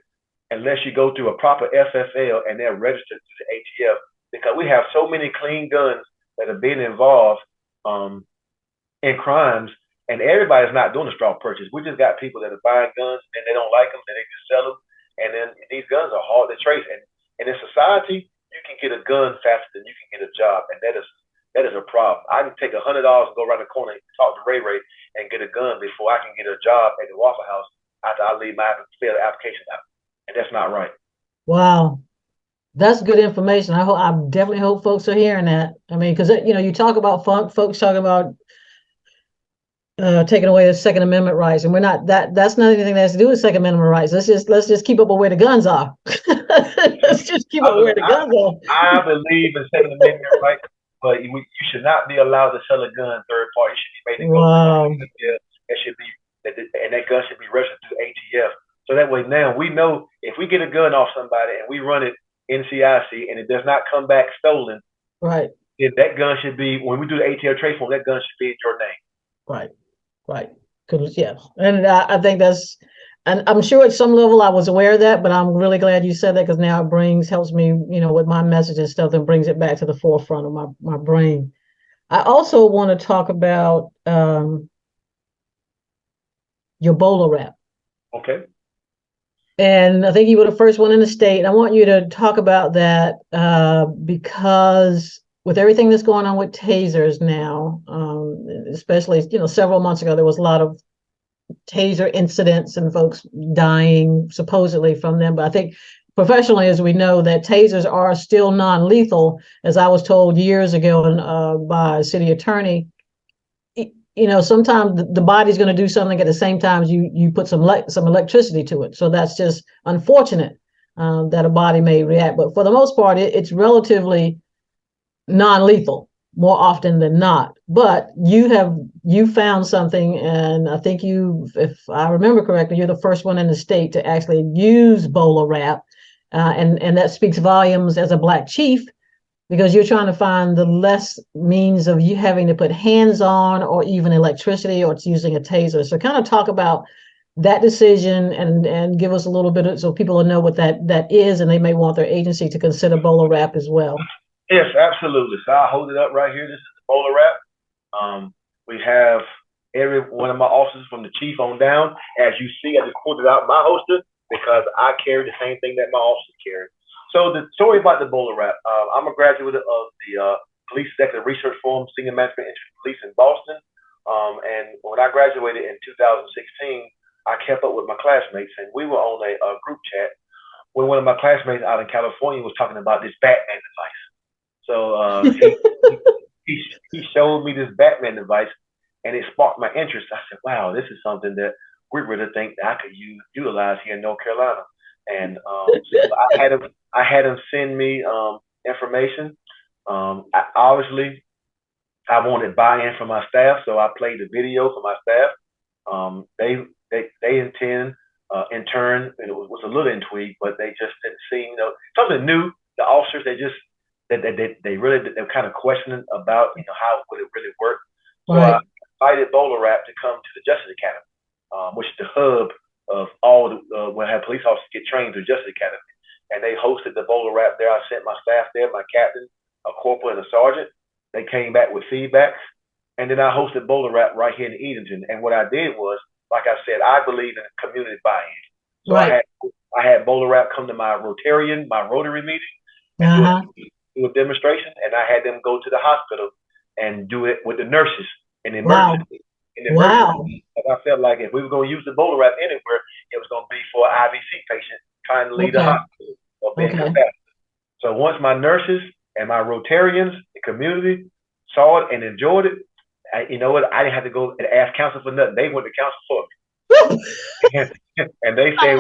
unless you go through a proper FFL and they're registered to the ATF, because we have so many clean guns that are being involved in crimes, and everybody's not doing a straw purchase. We just got people that are buying guns and they don't like them, and they just sell them, and then these guns are hard to trace. And in society, you can get a gun faster than you can get a job, and that is a problem. I can take $100 and go around the corner and talk to Ray and get a gun before I can get a job at the Waffle House after I leave my application out, and that's not right. Wow, that's good information. I definitely hope folks are hearing that. I mean, because you talk about folks talking about taking away the Second Amendment rights, and we're not that's not anything that has to do with Second Amendment rights. Let's just keep up with where the guns are. Let's just keep up where the guns are. I believe in Second Amendment rights, but you should not be allowed to sell a gun third party. It should be made to go. Wow. It should be, and that gun should be registered through ATF. So that way now we know if we get a gun off somebody and we run it NCIC and it does not come back stolen, right? Then that gun should be, when we do the ATF trace form, that gun should be in your name. Right. Yeah. And I think and I'm sure at some level I was aware of that, but I'm really glad you said that, because now it helps me, with my message and stuff, and brings it back to the forefront of my brain. I also want to talk about your bowler rap. Okay. And I think you were the first one in the state. And I want you to talk about that because with everything that's going on with tasers now, especially, several months ago, there was a lot of taser incidents and folks dying supposedly from them. But I think professionally, as we know, that tasers are still non-lethal, as I was told years ago by a city attorney. Sometimes the body's going to do something at the same time as you put some electricity to it. So that's just unfortunate that a body may react. But for the most part, it's relatively non-lethal. more often than not. But you found something, and I think you, if I remember correctly, you're the first one in the state to actually use bowler wrap, and that speaks volumes as a Black chief, because you're trying to find the less means of you having to put hands on or even electricity or it's using a taser. So kind of talk about that decision and give us a little bit so people will know what that is, and they may want their agency to consider bowler wrap as well. Yes, absolutely. So I'll hold it up right here. This is the bowler wrap. We have every one of my officers from the chief on down. As you see, I just pulled it out my holster because I carry the same thing that my officers carry. So the story about the bowler wrap. I'm a graduate of the Police Executive Research Forum, Senior Management Institute of Police in Boston. And when I graduated in 2016, I kept up with my classmates, and we were on a group chat when one of my classmates out in California was talking about this Batman device. So he showed me this Batman device, and it sparked my interest. I said, "Wow, this is something that we really think that I could utilize here in North Carolina." And so I had him send me information. Obviously, I wanted buy-in from my staff, so I played the video for my staff. They in turn, it was a little intrigued, but they just didn't see, something new. The officers, they really, they're kind of questioning about, how would it really work. So Right. I invited Bowler Rap to come to the Justice Academy, which is the hub of all when I have police officers get trained through Justice Academy. And they hosted the Bowler Rap there. I sent my staff there, my captain, a corporal, and a sergeant. They came back with feedbacks. And then I hosted Bowler Rap right here in Edenton. And what I did was, like I said, I believe in community buy-in. So Right. I had Bowler Rap come to my Rotary meeting and do a demonstration, and I had them go to the hospital and do it with the nurses in emergency. Wow. And I felt like if we were going to use the Bowler Wrap anywhere, it was going to be for an IVC patient trying to leave the hospital or being capacitated. So once my nurses and my Rotarians, the community, saw it and enjoyed it, you know what? I didn't have to go and ask counsel for nothing. They went to counsel for me. And they said,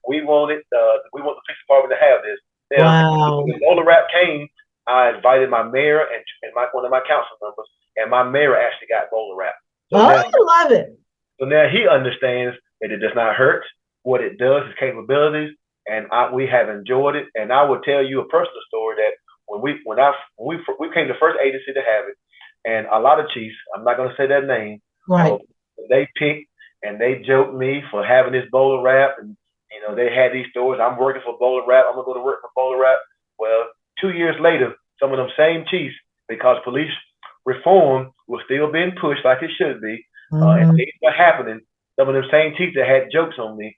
we want it. We want the police department to have this. Now, wow. when the Bowler Wrap came, I invited my mayor and one of my council members, and my mayor actually got Bowler Wrap. So I love it. So now he understands that it does not hurt. What it does is capabilities, and we have enjoyed it. And I will tell you a personal story that when we came the first agency to have it, and a lot of chiefs, I'm not going to say their name, right? They picked and they joked me for having this Bowler Wrap, and they had these stories. I'm working for Bowler Wrap. I'm gonna go to work for Bowler Wrap. Well, 2 years later, some of them same chiefs, because police reform was still being pushed like it should be, and things were happening. Some of them same chiefs that had jokes on me,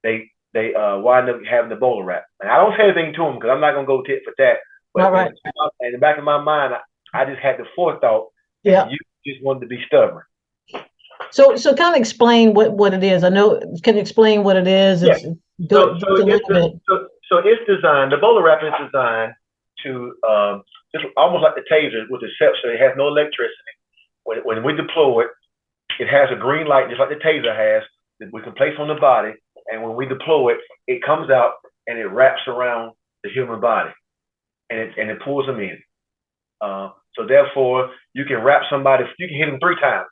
they wind up having the Bowler Wrap. And I don't say anything to them because I'm not gonna go tit for tat. But right. In the back of my mind, I just had the forethought. Yeah. You just wanted to be stubborn. So kind of explain what it is. I know, can you explain what it is? Yeah. So it's designed, the Bowler Wrap is designed to just almost like the taser, with the exception it has no electricity. When we deploy it, it has a green light just like the taser has that we can place on the body, and when we deploy it, it comes out and it wraps around the human body, and it pulls them in. So therefore, you can wrap somebody, you can hit them 3 times.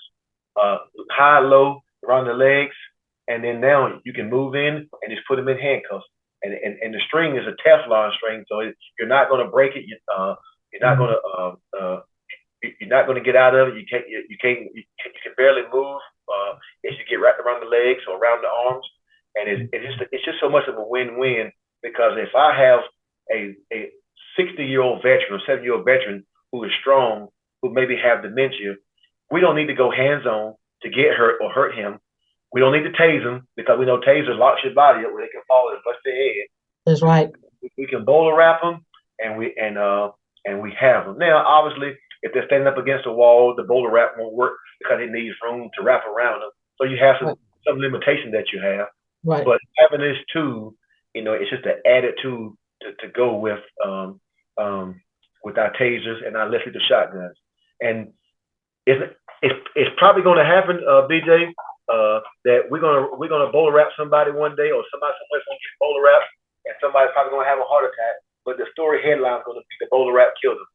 High, low, around the legs, and then now you can move in and just put them in handcuffs. And the string is a Teflon string, so you're not going to break it. You're not going to you're not going to get out of it. You can barely move as you get wrapped around the legs or around the arms, and it's just so much of a win-win, because if I have a 60-year-old veteran or 70-year-old veteran who is strong, who maybe have dementia, we don't need to go hands-on to get hurt or hurt him. We don't need to tase them, because we know tasers locks your body up where they can fall and bust their head. That's right. We can Bowler Wrap them, and we have them. Now, obviously, if they're standing up against a wall, the Bowler Wrap won't work because it needs room to wrap around them. So you have some limitation that you have. Right. But having this tool, it's just an added tool to go with our tasers and our less lethal shotguns. And it's probably going to happen, BJ, that we're gonna Bowler Wrap somebody one day, or somebody's gonna get Bowler Wrap, and somebody's probably gonna have a heart attack. But the story headline is gonna be the Bowler Wrap killed them.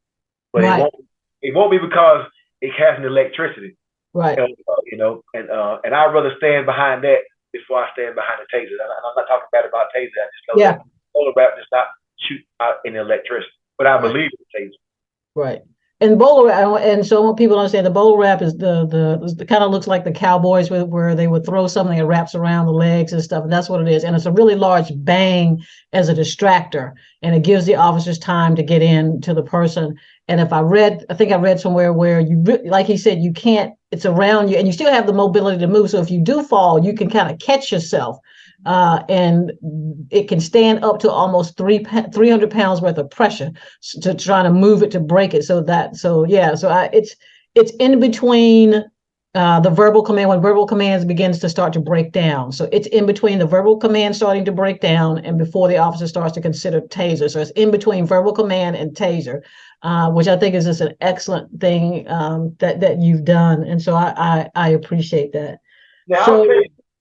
but Right. it won't be because it has an electricity. Right. And I'd rather stand behind that before I stand behind the taser. I'm not talking bad about taser. I just know Yeah. that bowler wrap does not shoot out any electricity, but I Right. believe in the taser. Right. And bowler and so when people understand the bowler wrap is the kind of looks like the cowboys where they would throw something that wraps around the legs and stuff, and that's what it is. And it's a really large bang as a distractor, and it gives the officers time to get in to the person. And I think I read somewhere where like he said, you can't. It's around you, and you still have the mobility to move. So if you do fall, you can kind of catch yourself, and it can stand up to almost 300 pounds worth of pressure to try to move it to break it. It's in between the verbal command when verbal commands begins to start to break down. So it's in between the verbal command starting to break down and before the officer starts to consider taser. So it's in between verbal command and taser, which I think is just an excellent thing that you've done. And so I appreciate that. Now So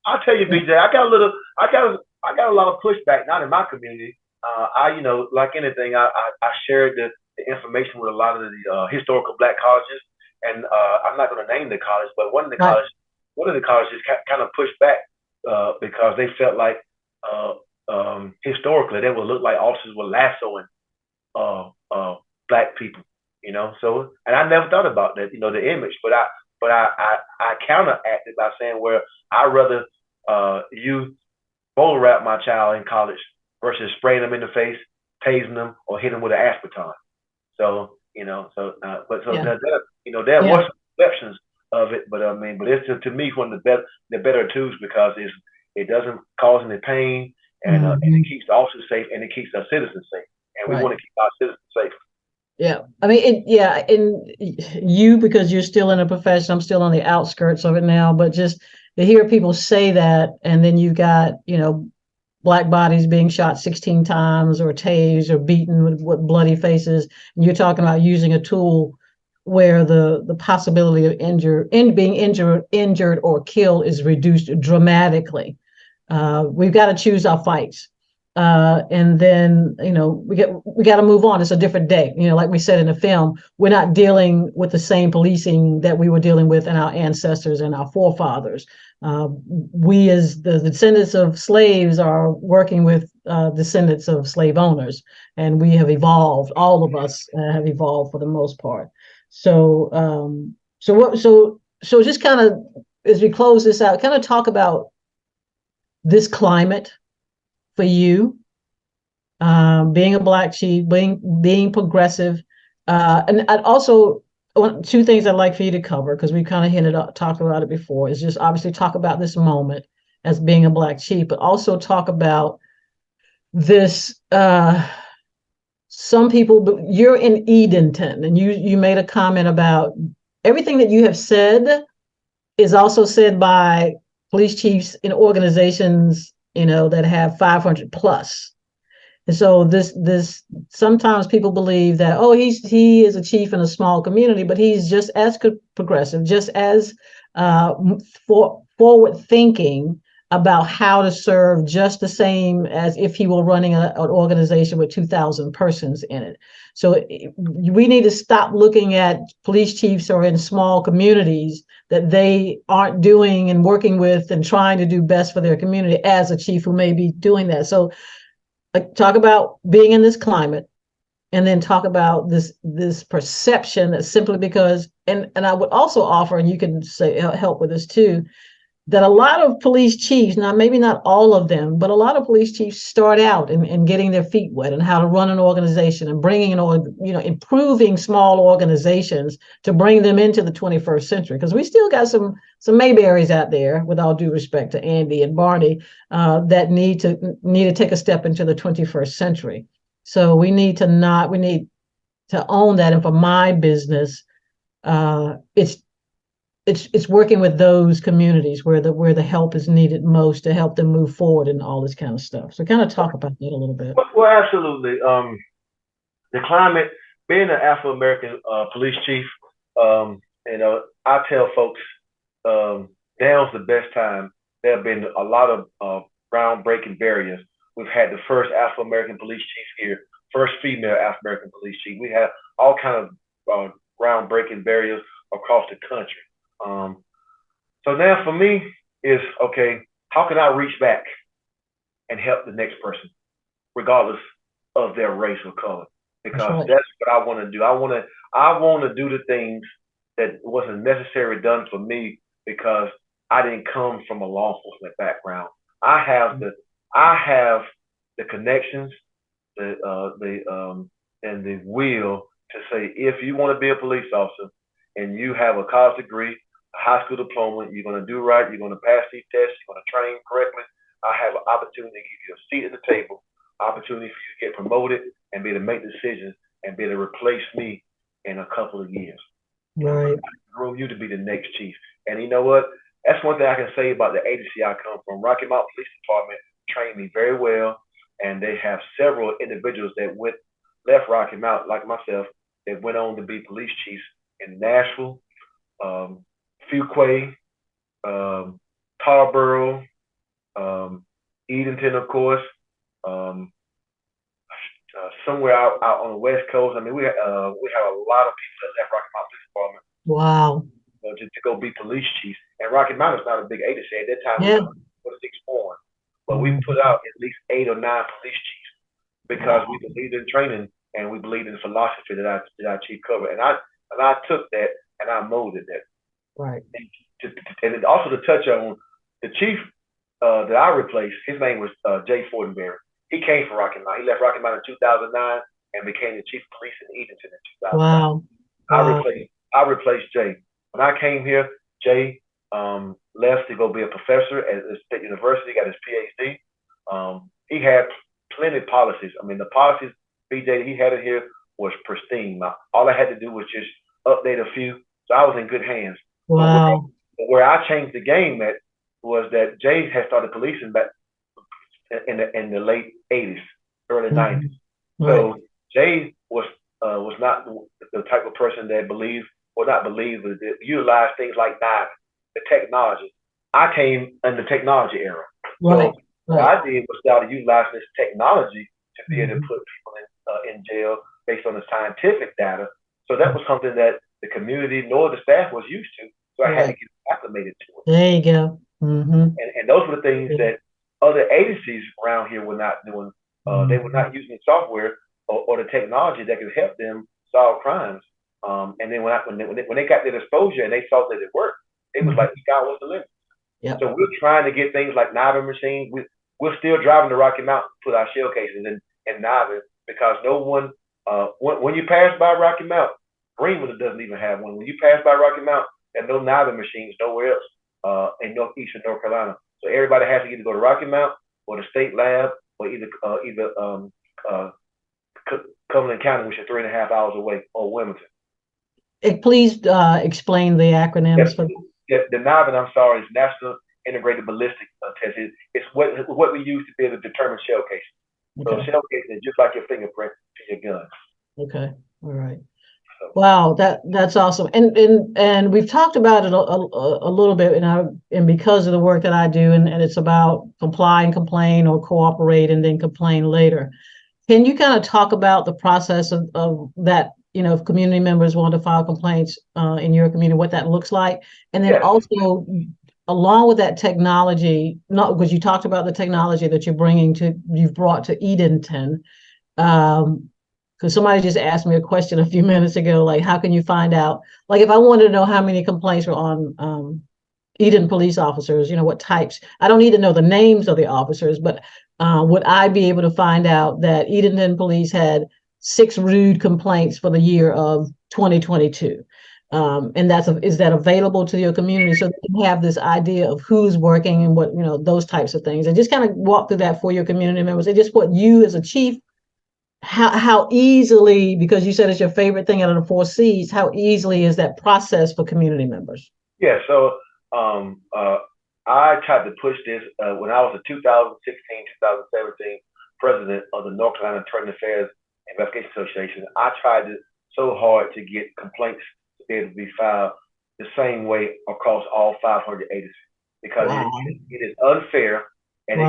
I'll tell you, BJ, I got a lot of pushback, not in my community. Like anything, I shared the information with a lot of the historical Black colleges, and I'm not going to name the college, but one of the right. colleges kind of pushed back because they felt like historically they would look like officers were lassoing Black people, So, and I never thought about that, the image, but I counteracted by saying, well, I'd rather you bowler wrap my child in college versus spraying them in the face, tasing them, or hitting them with an aspartame. So, Yeah. there Yeah. were some exceptions of it, but it's to me one of the better tools because it doesn't cause any pain and it keeps the officers safe and it keeps our citizens safe, and we Right. want to keep our citizens safe. Yeah, I mean, and you, because you're still in a profession, I'm still on the outskirts of it now, but just to hear people say that, and then you've got, Black bodies being shot 16 times or tased or beaten with bloody faces, and you're talking about using a tool where the possibility of being injured or killed is reduced dramatically. We've got to choose our fights. And then we got to move on. It's a different day. Like we said in the film, we're not dealing with the same policing that we were dealing with in our ancestors and our forefathers. We, as the descendants of slaves, are working with descendants of slave owners, and we have evolved. All of us have evolved for the most part. So just kind of as we close this out, kind of talk about this climate for you, being a Black chief, being progressive, and I'd also two things I'd like for you to cover because we kind of talked about it before. Is just obviously talk about this moment as being a Black chief, but also talk about this. Some people, but you're in Edenton, and you made a comment about everything that you have said is also said by police chiefs in organizations that have 500 plus. And so this sometimes people believe that, oh, he is a chief in a small community, but he's just as progressive, just as forward thinking about how to serve, just the same as if he were running an organization with 2,000 persons in it. So we need to stop looking at police chiefs or in small communities that they aren't doing and working with and trying to do best for their community as a chief who may be doing that. So talk about being in this climate, and then talk about this perception that simply because, and I would also offer, and you can say help with this too, that a lot of police chiefs, now maybe not all of them, but a lot of police chiefs start out in getting their feet wet and how to run an organization and improving small organizations to bring them into the 21st century. Because we still got some Mayberries out there, with all due respect to Andy and Barney, that need to take a step into the 21st century. So we need to own that. And for my business, it's working with those communities where the help is needed most to help them move forward and all this kind of stuff. So kind of talk about that a little bit. Well, absolutely. The climate, being an Afro-American police chief, I tell folks, now's the best time. There have been a lot of groundbreaking barriers. We've had the first Afro-American police chief here, first female Afro-American police chief. We have all kind groundbreaking barriers across the country. So now for me is, okay, how can I reach back and help the next person, regardless of their race or color? Because that's what I want to do. I want to do the things that wasn't necessarily done for me, because I didn't come from a law enforcement background. I have the connections, and the will to say, if you want to be a police officer and you have a college degree, a high school diploma, you're going to do right, you're going to pass these tests, you're going to train correctly, I have an opportunity to give you a seat at the table, opportunity for you to get promoted and be able to make decisions and be able to replace me in a couple of years. Right. I grow you to be the next chief. And you know what? That's one thing I can say about the agency I come from. Rocky Mount Police Department trained me very well, and they have several individuals that left Rocky Mount, like myself, that went on to be police chiefs in Nashville, Fuquay, Tarboro, Edenton, of course, somewhere out on the West Coast. I mean, we have a lot of people that left Rocky Mount Police Department. Wow. To go be police chiefs. And Rocky Mount is not a big agency at that time. Yeah. We were 6 form, but we put out at least 8 or 9 police chiefs, because we believed in training and we believed in the philosophy that our chief covered. And I took that and I molded that. Right. And also to touch on the chief that I replaced, his name was Jay Fortenberry. He came from Rocky Mount. He left Rocky Mount in 2009 and became the chief of police in Edenton in 2009. Wow. I replaced Jay. When I came here, Jay left to go be a professor at the State University, got his PhD. He had plenty of policies. I mean, the policies, BJ, that he had in here was pristine. All I had to do was just update a few, so I was in good hands. Wow. But where I changed the game at was that Jay had started policing back in the late 80s, early 90s. So Jay was not the type of person that believed, or not believe, but utilize things like that, the technology. I came in the technology era. Right. So what I did was start to utilize this technology to be able to put people in jail based on the scientific data. So that was something that the community nor the staff was used to. So I had to get acclimated to it. There you go. And those were the things that other agencies around here were not doing. They were not using software or the technology that could help them solve crimes. And then when they got that exposure and they saw that it worked, it was like, God was the limit. Yep. So we're trying to get things like Navin machines. We're still driving to Rocky Mount to put our shell cases in Navin, because no one, when you pass by Rocky Mount, Greenwood doesn't even have one. When you pass by Rocky Mount, there's no Navin machines nowhere else in northeastern North Carolina. So everybody has to either go to Rocky Mount or the state lab, or either Cumberland County, which is 3.5 hours away, or Wilmington. Please explain the acronyms for the NIBIN, I'm sorry, is National Integrated Ballistic Test. It's what we use to be able to determine shell casing. So shell casing is just like your fingerprint to your gun. Okay, all right. Wow, that's awesome. And we've talked about it a little bit, and because of the work that I do, and it's about comply and complain, or cooperate and then complain later. Can you kind of talk about the process of that? If community members want to file complaints in your community, what that looks like, and then also along with that technology, not because you talked about the technology that you've brought to Edenton. Because somebody just asked me a question a few minutes ago, like, how can you find out? Like, if I wanted to know how many complaints were on Edenton police officers, what types? I don't need to know the names of the officers, but would I be able to find out that Edenton Police had 6 rude complaints for the year of 2022? And is that available to your community, so they can have this idea of who's working and what, those types of things, and just kind of walk through that for your community members, and just what you as a chief, how easily, because you said it's your favorite thing out of the 4 C's, how easily is that process for community members? Yeah, so I tried to push this when I was the 2016-2017 president of the North Carolina Attorney Affairs Investigation Association. I tried so hard to get complaints to be able to be filed the same way across all 500 agencies, because it is unfair, and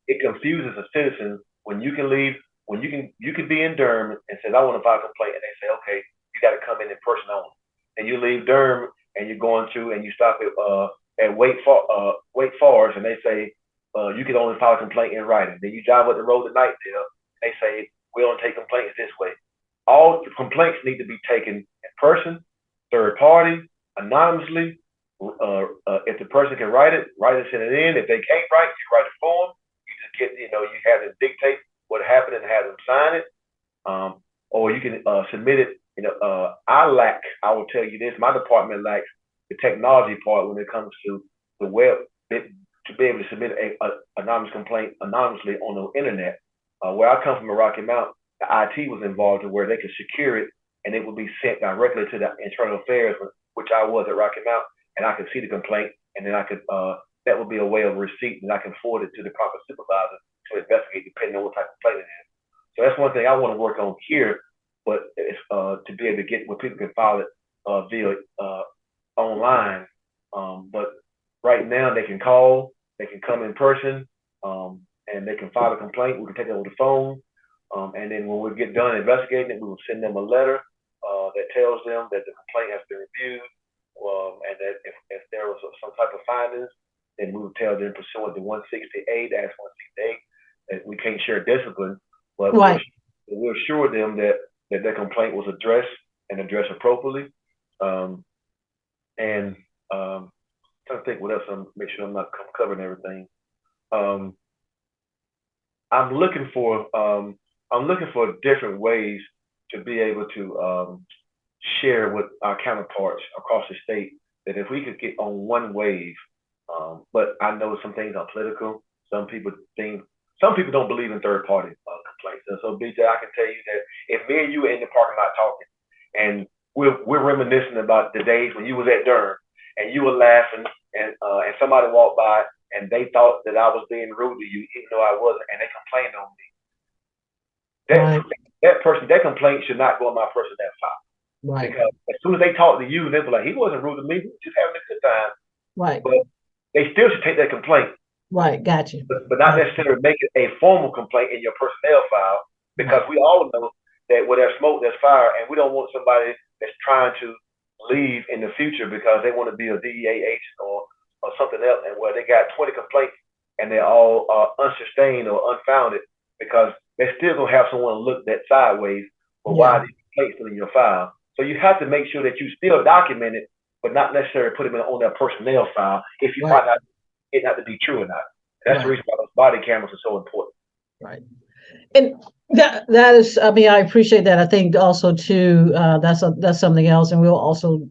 it confuses a citizen when you can leave. When you can be in Durham and says, I want to file a complaint, and they say, okay, you got to come in person only. And you leave Durham and you're going to and you stop at Wake Forest and they say you can only file a complaint in writing. Then you drive up the road to Knightdale. They say we only take complaints this way. All the complaints need to be taken in person, third party, anonymously. If the person can write it, send it in. If they can't write, you write it for them. You just get, you have them dictate what happened and have them sign it. Or you can submit it. I will tell you this, my department lacks the technology part when it comes to the web, to be able to submit a anonymous complaint anonymously on the internet. Where I come from in Rocky Mount, the IT was involved to where they could secure it and it would be sent directly to the internal affairs, which I was at Rocky Mount, and I could see the complaint and then I could, that would be a way of receipt and I can forward it to the proper supervisor to investigate depending on what type of complaint it is. So that's one thing I want to work on here, but it's to be able to get where people can file it via online. But right now they can call, they can come in person, and they can file a complaint. We can take it over the phone. And then when we get done investigating it, we will send them a letter that tells them that the complaint has been reviewed, and that if there was some type of findings, then we would tell them pursuant to 168, Act 168, that we can't share discipline, but Right. we'll assure them that their complaint was addressed and addressed appropriately. And trying to think what else. Make sure I'm not covering everything. I'm looking for different ways to be able to share with our counterparts across the state that if we could get on one wave, but I know some things are political. Some people don't believe in third party complaints. And so BJ, I can tell you that if me and you were in the parking lot talking and we're reminiscing about the days when you was at Durham and you were laughing and somebody walked by and they thought that I was being rude to you, even though I wasn't, and they complained on me. That complaint should not go on my personnel file. Right. Because as soon as they talk to you, they'll be like, he wasn't rude to me, he was just having a good time. Right. But they still should take that complaint. Right, got you. But not necessarily make it a formal complaint in your personnel file, because we all know that where there's smoke, there's fire, and we don't want somebody that's trying to leave in the future because they want to be a DEA agent or something else, and where they got 20 complaints and they're all unsustained or unfounded, because they're still gonna have someone look that sideways for why these complaints are in your file. So you have to make sure that you still document it, but not necessarily put them on their personnel file if you find out it not to be true or not. That's the reason why those body cameras are so important. Right. And that is, I mean, I appreciate that. I think also too, that's something else. And we'll also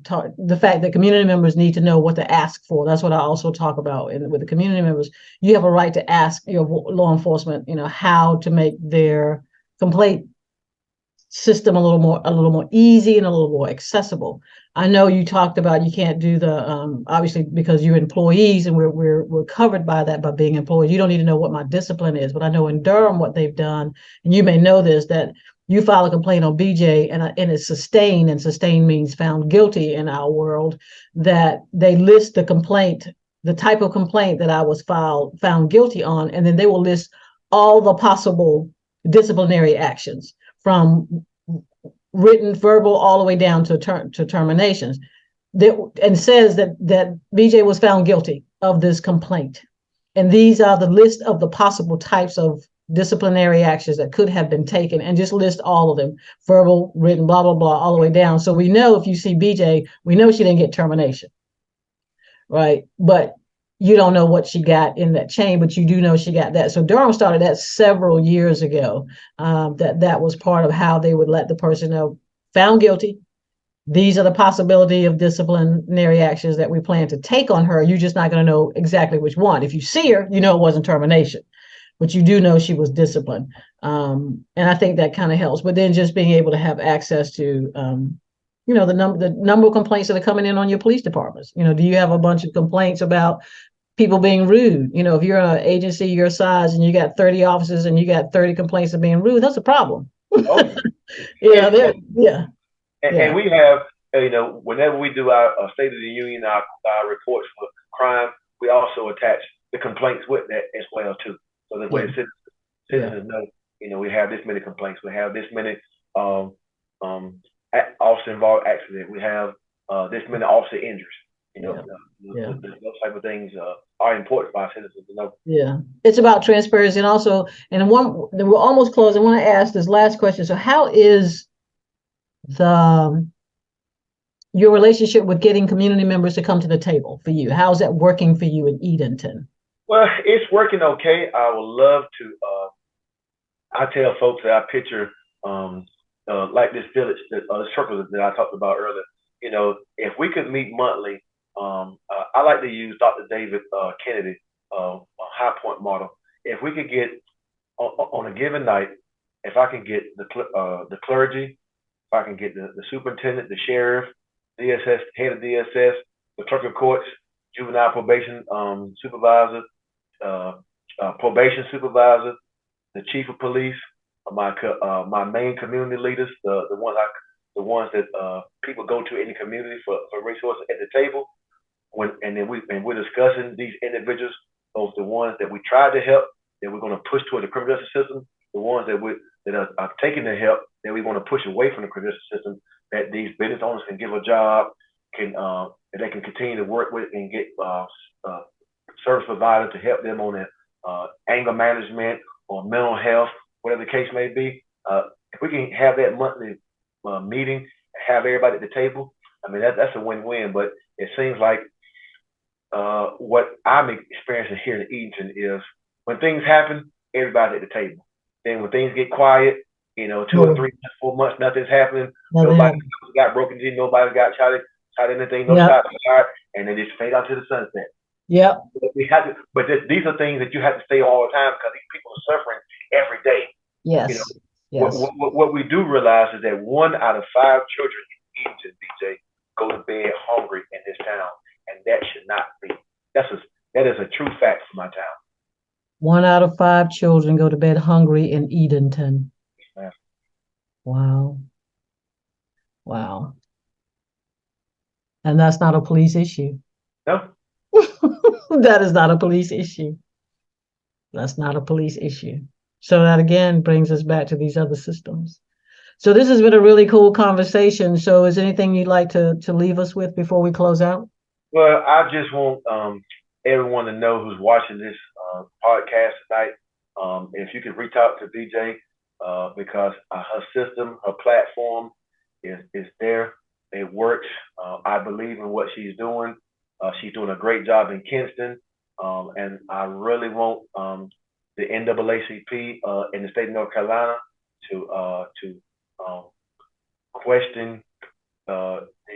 talk the fact that community members need to know what to ask for. That's what I also talk about. And with the community members, you have a right to ask your law enforcement, how to make their complaint system a little more easy and a little more accessible. I know you talked about you can't do the obviously because you're employees and we're covered by that by being employees. You don't need to know what my discipline is, but I know in Durham what they've done, and you may know this, that you file a complaint on BJ and it's sustained, and sustained means found guilty in our world, that they list the complaint, the type of complaint that I was found guilty on, and then they will list all the possible disciplinary actions from written, verbal, all the way down to terminations, and says that BJ was found guilty of this complaint. And these are the list of the possible types of disciplinary actions that could have been taken, and just list all of them: verbal, written, blah, blah, blah, all the way down. So we know if you see BJ, we know she didn't get termination, right? But you don't know what she got in that chain, but you do know she got that. So Durham started that several years ago. That was part of how they would let the person know, found guilty. These are the possibility of disciplinary actions that we plan to take on her. You're just not going to know exactly which one. If you see her, you know it wasn't termination, but you do know she was disciplined. And I think that kind of helps. But then just being able to have access to the number of complaints that are coming in on your police departments. Do you have a bunch of complaints about people being rude? If you're an agency your size and you got 30 officers and you got 30 complaints of being rude, that's a problem. Oh. And we have, whenever we do our State of the Union, our reports for crime, we also attach the complaints with that as well too. So that way citizens know, we have this many complaints, we have this many officer involved accident. We have this many officer injuries. You know, Yeah. those type of things are important for our citizens to know. Yeah, it's about transparency, and also, and we're almost closed. I want to ask this last question. So, how is the your relationship with getting community members to come to the table for you? How's that working for you in Edenton? Well, it's working okay. I would love to. I tell folks that I picture like this village, the circle that I talked about earlier. You know, if we could meet monthly, I like to use Dr. David Kennedy, a High Point model. If we could get on a given night, if I can get the clergy, if I can get the superintendent, the sheriff, DSS, head of DSS, the clerk of courts, juvenile probation supervisor, probation supervisor, the chief of police, my main community leaders, the ones that people go to in the community for resources at the table. Then we're discussing these individuals, both the ones that we tried to help, that we're going to push toward the criminal justice system, the ones that are taking the help, that we want to push away from the criminal justice system, that these business owners can give a job, that they can continue to work with and get service providers to help them on their anger management or mental health, whatever the case may be. If we can have that monthly meeting, have everybody at the table, I mean, that's a win-win. But it seems like what I'm experiencing here in Edenton is when things happen, everybody's at the table. Then when things get quiet, 2 or 3, 4 months, nothing's happening. Nobody got broken in, nobody got shot anything, no shots fired, and they just fade out to the sunset. Yeah. But these are things that you have to stay all the time because these people are suffering every day. Yes. Yes. What we do realize is that 1 out of 5 children in Edenton, BJ, go to bed hungry in this town, and that should not be. That is a true fact for my town. 1 out of 5 children go to bed hungry in Edenton. Yeah. Wow. Wow. And that's not a police issue. No. That is not a police issue. That's not a police issue. So that again brings us back to these other systems. So this has been a really cool conversation. So is there anything you'd like to leave us with before we close out? Well, I just want everyone to know who's watching this podcast tonight. If you could reach out to BJ because her system, her platform is there. It works. I believe in what she's doing. She's doing a great job in Kinston. And I really want the NAACP in the state of North Carolina to question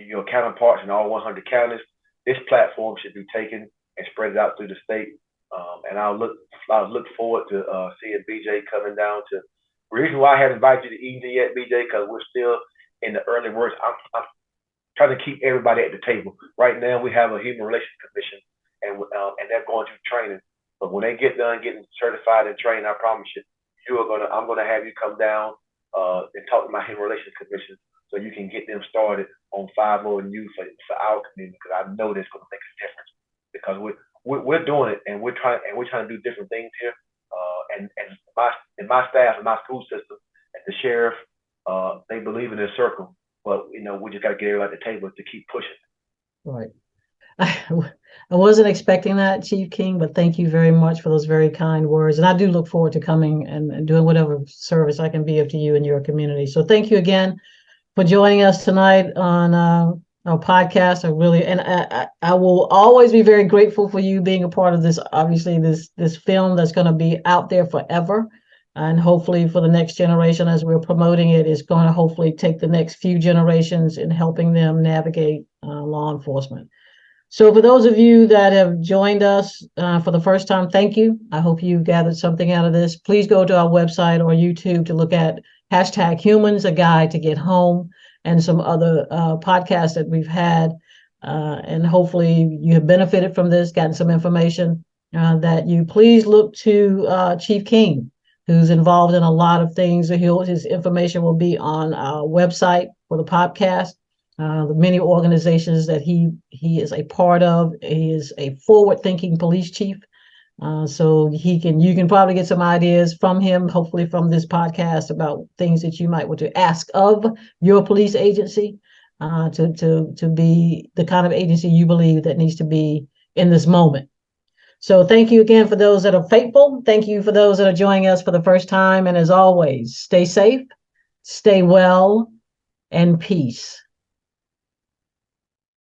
your counterparts in all 100 counties. This platform should be taken and spread out through the state. And I'll look forward to seeing BJ coming down to. The reason why I haven't invited you to Edenton yet, BJ, because we're still in the early works. I'm trying to keep everybody at the table. Right now, we have a Human Relations Commission, and they're going through training. But when they get done getting certified and trained, I promise you, I'm gonna have you come down and talk to my Human Relations Commission so you can get them started on 5 and youth for our community, because I know that's gonna make a difference. Because we're doing it, and we're trying to do different things here. And my staff and my school system and the sheriff, they believe in this circle. But we just got to get everybody at the table to keep pushing. Right. I wasn't expecting that, Chief King, but thank you very much for those very kind words. And I do look forward to coming and doing whatever service I can be of to you and your community. So thank you again for joining us tonight on our podcast. I will always be very grateful for you being a part of this. Obviously, this film that's going to be out there forever. And hopefully for the next generation, as we're promoting it, is going to hopefully take the next few generations in helping them navigate law enforcement. So for those of you that have joined us for the first time, thank you. I hope you've gathered something out of this. Please go to our website or YouTube to look at #Humans, a Guide to Get Home, and some other podcasts that we've had. And hopefully you have benefited from this, gotten some information that you please look to Chief King, who's involved in a lot of things. His information will be on our website for the podcast. The many organizations that he is a part of. He is a forward-thinking police chief So you can probably get some ideas from him, hopefully from this podcast, about things that you might want to ask of your police agency, to be the kind of agency you believe that needs to be in this moment. So thank you again for those that are faithful. Thank you for those that are joining us for the first time. And as always, stay safe, stay well, and peace.